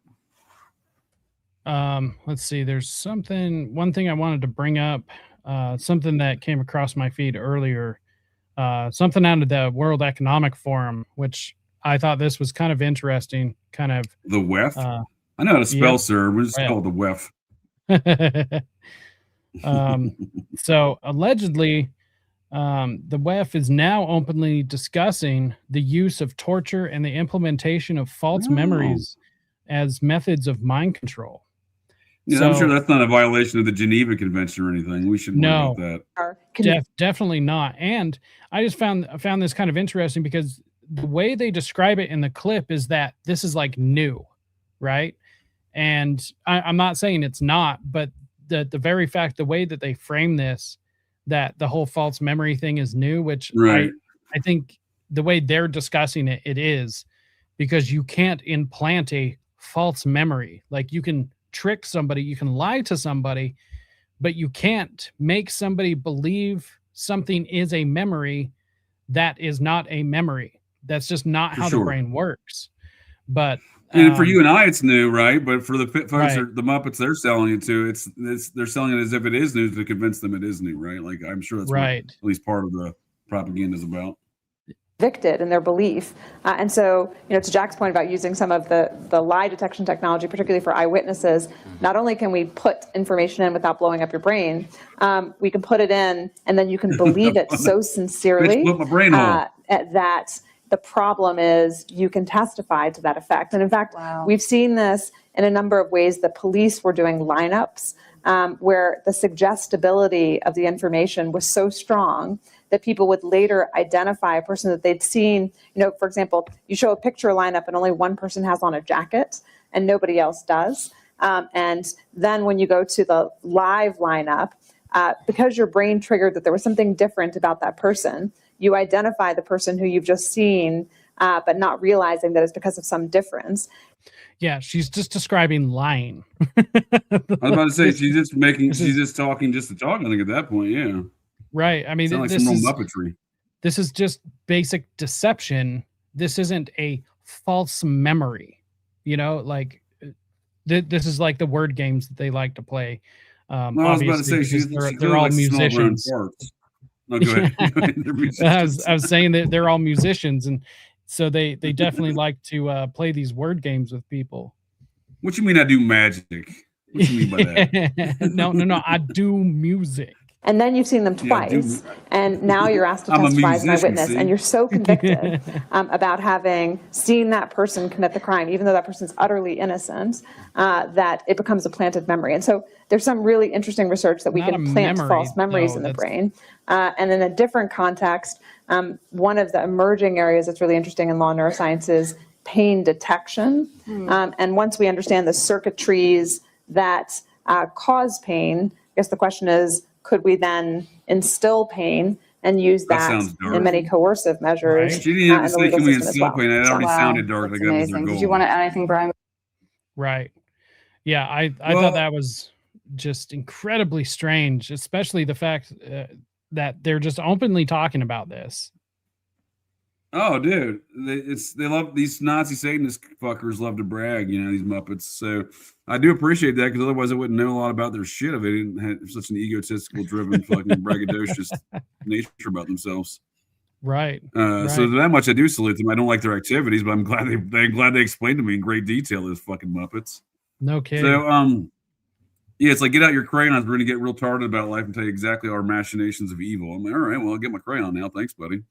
S1: Let's see. There's one thing I wanted to bring up, something that came across my feed earlier, something out of the World Economic Forum, which I thought this was kind of interesting, kind of.
S3: The WEF? I know how to spell, sir. We'll just call it the WEF.
S1: So allegedly, the WEF is now openly discussing the use of torture and the implementation of false memories as methods of mind control.
S3: Yeah, I'm sure that's not a violation of the Geneva Convention or anything. We shouldn't worry about that.
S1: Definitely not. And I just found this kind of interesting because the way they describe it in the clip is that this is like new, right? And I'm not saying it's not, but the very fact, the way that they frame this, that the whole false memory thing is new, which I think the way they're discussing it, it is, because you can't implant a false memory. Like, you can trick somebody, you can lie to somebody, but you can't make somebody believe something is a memory that is not a memory. That's just not how the brain works. But
S3: and for you and I, it's new, right? But for the folks, the Muppets they're selling it to, they're selling it as if it is new to convince them it is new, right? Like, I'm sure that's what at least part of the propaganda is about.
S5: Convicted in their belief. And so, to Jack's point about using some of the lie detection technology, particularly for eyewitnesses, not only can we put information in without blowing up your brain, we can put it in and then you can believe it so sincerely that the problem is you can testify to that effect. And in fact, we've seen this in a number of ways. The police were doing lineups where the suggestibility of the information was so strong that people would later identify a person that they'd seen. For example, you show a picture lineup and only one person has on a jacket and nobody else does. And then when you go to the live lineup, because your brain triggered that there was something different about that person, you identify the person who you've just seen, but not realizing that it's because of some difference.
S1: Yeah, she's just describing lying.
S3: I was about to say, she's just talking just to talk, I think, at that point, yeah.
S1: Right. I mean,
S3: this is Muppetry.
S1: This is just basic deception. This isn't a false memory. Like, this is like the word games that they like to play.
S3: I was about to say,
S1: they're all musicians.
S3: No, go ahead.
S1: I was saying that they're all musicians, and so they definitely like to play these word games with people.
S3: What you mean I do magic? What you mean by that?
S1: No, I do music.
S5: And then you've seen them twice, and now you're asked to testify as an eyewitness, and you're so convicted about having seen that person commit the crime, even though that person's utterly innocent, that it becomes a planted memory. And so there's some really interesting research that we can plant false memories in the brain. And in a different context, one of the emerging areas that's really interesting in law neuroscience is pain detection. And once we understand the circuitries that cause pain, I guess the question is, could we then instill pain and use that in many coercive measures?
S3: She didn't have to say, can we instill pain? It already sounded dark. Like that was their goal.
S6: Did you want to add anything, Brian?
S1: Right. Yeah, I thought that was just incredibly strange, especially the fact that they're just openly talking about this.
S3: Oh, dude, they love these Nazi Satanist fuckers love to brag, these Muppets. So I do appreciate that because otherwise I wouldn't know a lot about their shit if they didn't have such an egotistical, driven, fucking braggadocious nature about themselves.
S1: Right.
S3: So that much I do salute them. I don't like their activities, but I'm glad they explained to me in great detail those fucking Muppets.
S1: No kidding.
S3: So yeah, it's like get out your crayons. We're gonna get real retarded about life and tell you exactly our machinations of evil. I'm like, all right, well, I'll get my crayon now. Thanks, buddy.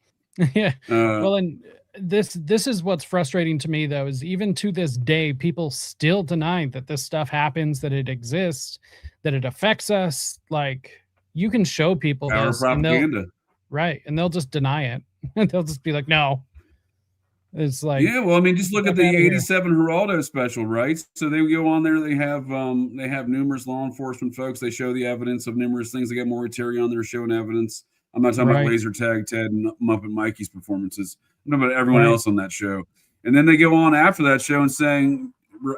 S1: Yeah. Well, and this is what's frustrating to me though, is even to this day, people still deny that this stuff happens, that it exists, that it affects us. Like you can show people
S3: power
S1: this
S3: propaganda.
S1: And they'll just deny it. They'll just be like, no. It's like,
S3: yeah, well, I mean, just look at the 87 Geraldo special, right? So they go on there, they have numerous law enforcement folks, they show the evidence of numerous things. They got Mauritari on there showing evidence. I'm not talking about Laser Tag Ted and Muppet Mikey's performances. I'm talking about everyone else on that show. And then they go on after that show and saying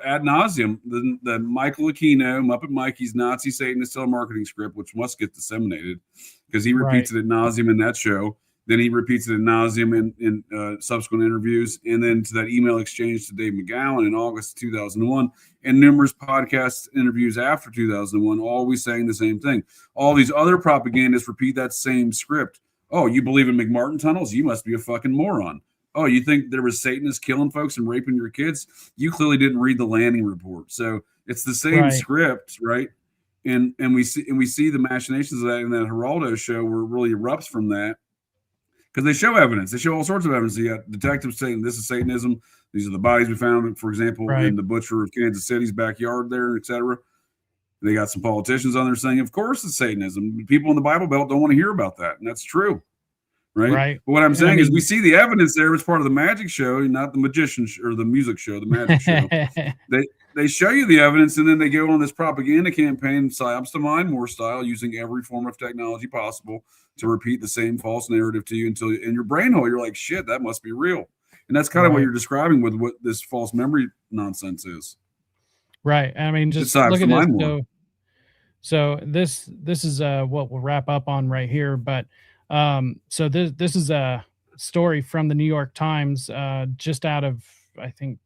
S3: ad nauseum the Michael Aquino, Muppet Mikey's Nazi Satanist telemarketing script, which must get disseminated because he repeats it ad nauseum in that show. Then he repeats it ad nauseum in subsequent interviews, and then to that email exchange to Dave McGowan in August 2001, and numerous podcast interviews after 2001, always saying the same thing. All these other propagandists repeat that same script. Oh, you believe in McMartin tunnels? You must be a fucking moron. Oh, you think there was Satanists killing folks and raping your kids? You clearly didn't read the landing report. So it's the same script, right? And we see the machinations of that in that Geraldo show where it really erupts from that. Because they show evidence. They show all sorts of evidence. You got detectives saying this is Satanism. These are the bodies we found, for example, in the butcher of Kansas City's backyard there, et cetera. They got some politicians on there saying, of course it's Satanism. People in the Bible Belt don't want to hear about that. And that's true. Right. But what I'm saying is we see the evidence there as part of the magic show, not the magician or the music show, the magic show. They show you the evidence, and then they go on this propaganda campaign, Psyops to Mind More style, using every form of technology possible to repeat the same false narrative to you until in your brain hole, you're like, shit, that must be real. And that's kind of what you're describing with what this false memory nonsense is.
S1: Right. I mean, just look at this. So this is what we'll wrap up on right here. But so this is a story from the New York Times, just out of, I think,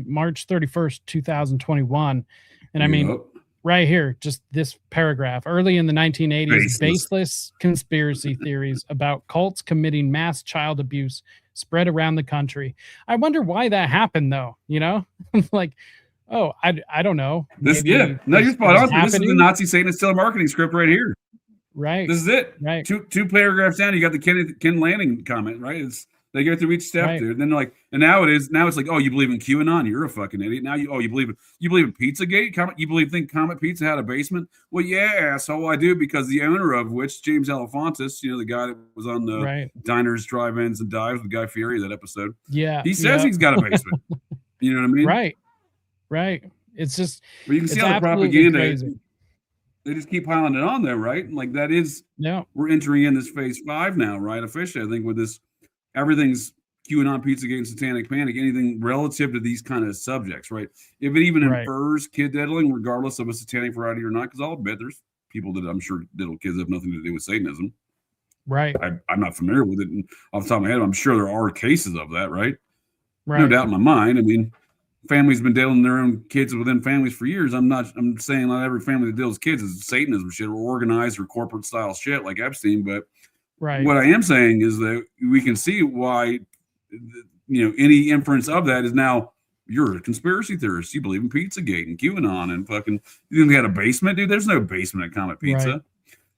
S1: March 31st, 2021. And I mean, right here, just this paragraph. Early in the 1980s, baseless conspiracy theories about cults committing mass child abuse spread around the country. I wonder why that happened, though. Like, oh, I don't know.
S3: You're spot on. This is the Nazi Satanist telemarketing script right here.
S1: Right.
S3: This is it.
S1: Right.
S3: Two paragraphs down, you got the Ken Lanning comment, right? They go through each step, dude. And then they're like, and now it's like, oh, you believe in QAnon? You're a fucking idiot. Now you believe in Pizzagate? You think Comet Pizza had a basement? Well, yeah, asshole, I do, because the owner of which, James Alefantis, the guy that was on the Diners, Drive-Ins, and Dives with Guy Fieri, that episode.
S1: Yeah.
S3: He says he's got a basement. You know what I mean?
S1: Right. It's just,
S3: but you can see how the propaganda crazy. They just keep piling it on there, right? Like that is, we're entering in this phase 5 now, right? Officially, I think with this, everything's QAnon, Pizzagate, and Satanic Panic, anything relative to these kind of subjects, right? If it even infers kid diddling, regardless of a satanic variety or not, because I'll bet there's people that I'm sure diddle kids have nothing to do with Satanism.
S1: Right.
S3: I'm not familiar with it. And off the top of my head, I'm sure there are cases of that, right? No doubt in my mind. I mean, families been diddling their own kids within families for years. I'm saying not every family that deals kids is Satanism shit or organized or corporate style shit like Epstein, but what I am saying is that we can see why, any inference of that is now you're a conspiracy theorist. You believe in Pizzagate and QAnon and fucking, you think they had a basement, dude? There's no basement at Comet Pizza. Right.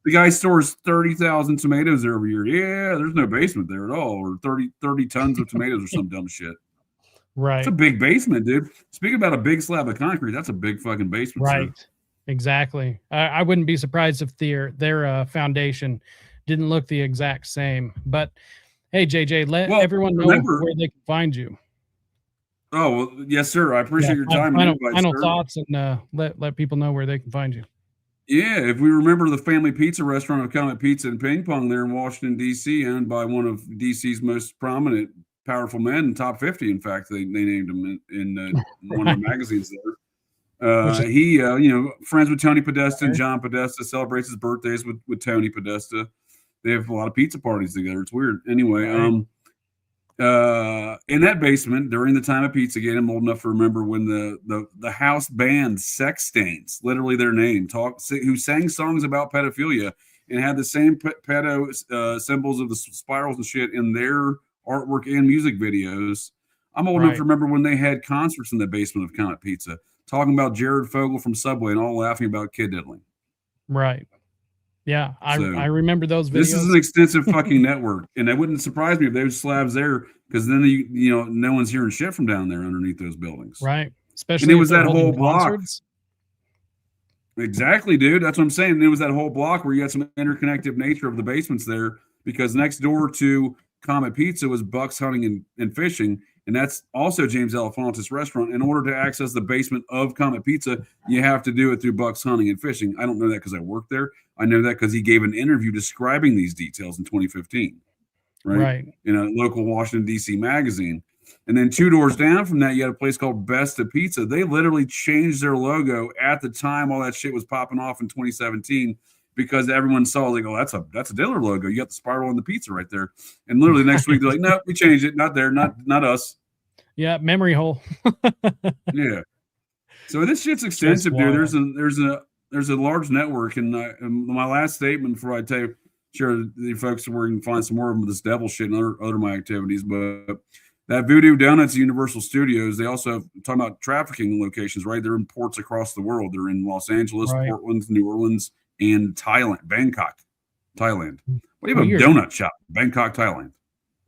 S3: The guy stores 30,000 tomatoes there every year. Yeah, there's no basement there at all, or 30 tons of tomatoes or some dumb shit.
S1: Right.
S3: It's a big basement, dude. Speaking about a big slab of concrete, that's a big fucking basement.
S1: Right. Sir. Exactly. I wouldn't be surprised if their foundation didn't look the exact same. But hey, JJ, let everyone know where they can find you.
S3: Oh, well, yes, sir. I appreciate your time.
S1: Final thoughts, and let people know where they can find you.
S3: Yeah, if we remember the family pizza restaurant of Comet Pizza and Ping Pong there in Washington, D.C., owned by one of D.C.'s most prominent, powerful men, top 50, in fact, they named him in one of the magazines there. He, friends with Tony Podesta and John Podesta, celebrates his birthdays with Tony Podesta. They have a lot of pizza parties together. It's weird. Anyway, in that basement during the time of Pizzagate, I'm old enough to remember when the house band Sex Stains, literally their name, who sang songs about pedophilia and had the same pedo symbols of the spirals and shit in their artwork and music videos. I'm old enough to remember when they had concerts in the basement of Comet Pizza, talking about Jared Fogle from Subway and all laughing about kid diddling.
S1: Right. Yeah, I remember those videos.
S3: This is an extensive fucking network, and it wouldn't surprise me if there was slabs there, because then no one's hearing shit from down there underneath those buildings.
S1: Right. Especially
S3: and it was that whole block.
S1: Concerts.
S3: Exactly, dude. That's what I'm saying. And it was that whole block where you had some interconnected nature of the basements there, because next door to Comet Pizza was Buck's Hunting and Fishing, and that's also James Alefontis restaurant. In order to access the basement of Comet Pizza, you have to do it through Buck's Hunting and Fishing. I don't know that because I work there. I know that because he gave an interview describing these details in 2015, right? In a local Washington, D.C. magazine. And then 2 doors down from that, you had a place called Best of Pizza. They literally changed their logo at the time all that shit was popping off in 2017, because everyone saw, like, oh, that's a Diller logo. You got the spiral on the pizza right there. And literally next week, they're like, no, we changed it. Not there. Not us.
S1: Yeah, memory hole.
S3: Yeah. So this shit's extensive, dude. There's a large network, and my last statement before I share the folks where you can find some more of this devil shit and other my activities, but that Voodoo Donuts Universal Studios, they also have talking about trafficking locations, right? They're in ports across the world. They're in Los Angeles, Portland, New Orleans, and Bangkok, Thailand. What do you have a donut shop? Bangkok, Thailand,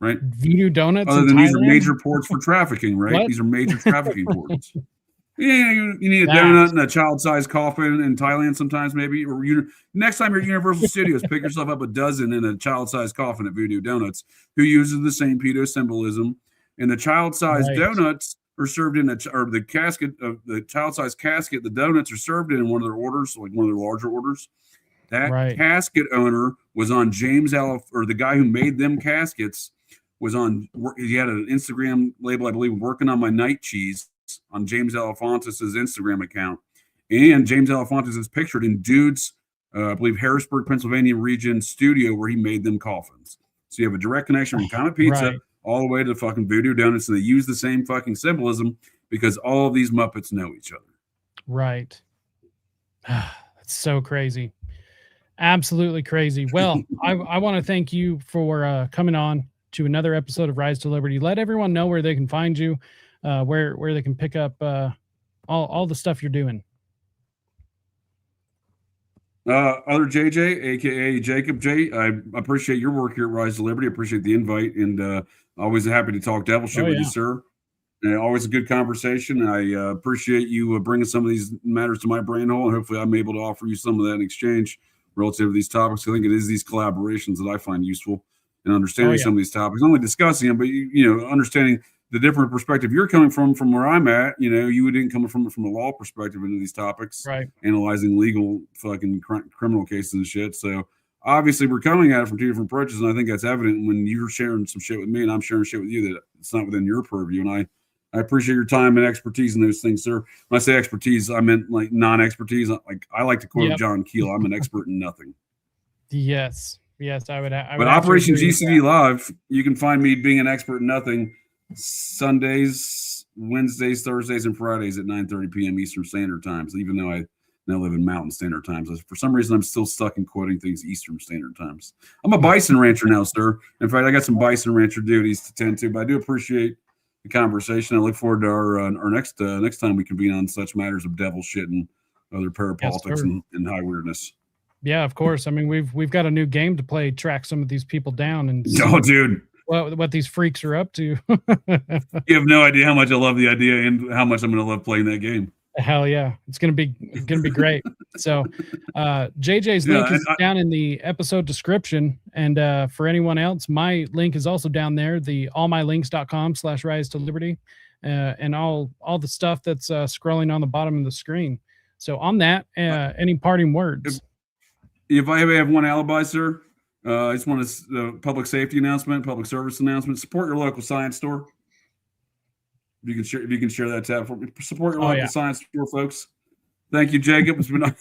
S3: right?
S1: Voodoo Donuts.
S3: Other than these are major ports for trafficking, right? What? These are major trafficking ports. Yeah, you need a donut and a child-sized coffin in Thailand sometimes, maybe. Or next time you're at Universal Studios, pick yourself up a dozen in a child-sized coffin at Voodoo Donuts, who uses the same pedo symbolism. And the child-sized donuts are served in the casket of the child-sized casket. The donuts are served in one of their orders, like one of their larger orders. That casket owner was on or the guy who made them caskets was on. He had an Instagram label, I believe, working on my night cheese on James Alefontis' Instagram account. And James Alefontis is pictured in Dude's, I believe, Harrisburg, Pennsylvania region studio where he made them coffins. So you have a direct connection from Comet Pizza all the way to fucking Voodoo Donuts, and they use the same fucking symbolism because all of these Muppets know each other.
S1: Right. That's so crazy. Absolutely crazy. Well, I want to thank you for coming on to another episode of Rise to Liberty. Let everyone know where they can find you, where they can pick up all the stuff you're doing.
S3: Other JJ, aka Jacob J, I appreciate your work here at Rise to Liberty. I appreciate the invite, and always happy to talk devil shit with you, sir. And always a good conversation. I appreciate you bringing some of these matters to my brain hole, and hopefully I'm able to offer you some of that in exchange relative to these topics. I think it is these collaborations that I find useful in understanding some of these topics, not only discussing them, but understanding the different perspective you're coming from where I'm at. You didn't come from a law perspective into these topics, analyzing legal fucking criminal cases and shit. So obviously we're coming at it from two different approaches, and I think that's evident when you're sharing some shit with me and I'm sharing shit with you that it's not within your purview. And I appreciate your time and expertise in those things, sir. When I say expertise, I meant like non-expertise. Like I like to quote John Keel, I'm an expert in nothing.
S1: Yes, I would.
S3: But Operation GCD Live, you can find me being an expert in nothing Sundays, Wednesdays, Thursdays, and Fridays at 9:30 p.m. Eastern Standard Times, even though I now live in Mountain Standard Times. For some reason, I'm still stuck in quoting things Eastern Standard Times. I'm a bison rancher now, sir. In fact, I got some bison rancher duties to tend to, but I do appreciate the conversation. I look forward to our next time we convene on such matters of devil shit and other parapolitics and high weirdness.
S1: Yeah, of course. I mean, we've got a new game to play, track some of these people down and
S3: dude,
S1: what these freaks are up to.
S3: You have no idea how much I love the idea and how much I'm going to love playing that game.
S1: Hell yeah, it's gonna be great. So JJ's link is down in the episode description, and for anyone else, my link is also down there, the allmylinks.com/rise to liberty, and all the stuff that's scrolling on the bottom of the screen. So on that, any parting words?
S3: If I have one alibi, sir, I just want a public safety announcement, public service announcement. Support your local science store. If you can share that tab for me. Support your local science store, folks. Thank you, Jacob. It's been an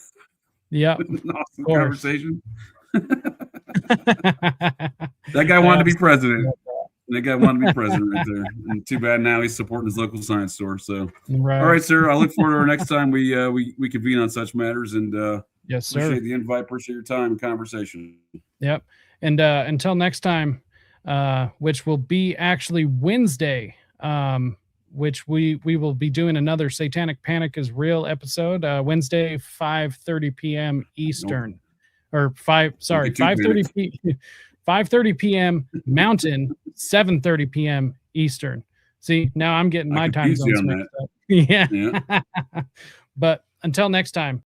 S3: awesome conversation. That guy wanted to be president. The guy wanted to be president right there. And too bad now he's supporting his local science store. So,
S1: Right.
S3: all right, sir. I look forward to our next time we convene on such matters. And
S1: Yes, sir.
S3: appreciate the invite. Appreciate your time and conversation.
S1: Yep. And until next time, which will be actually Wednesday, which we will be doing another Satanic Panic is Real episode, Wednesday, 5:30 p.m. Eastern, or 5:30 p.m. Mountain, 7:30 p.m. Eastern. See, now I'm getting my time zones mixed up. Yeah. But until next time.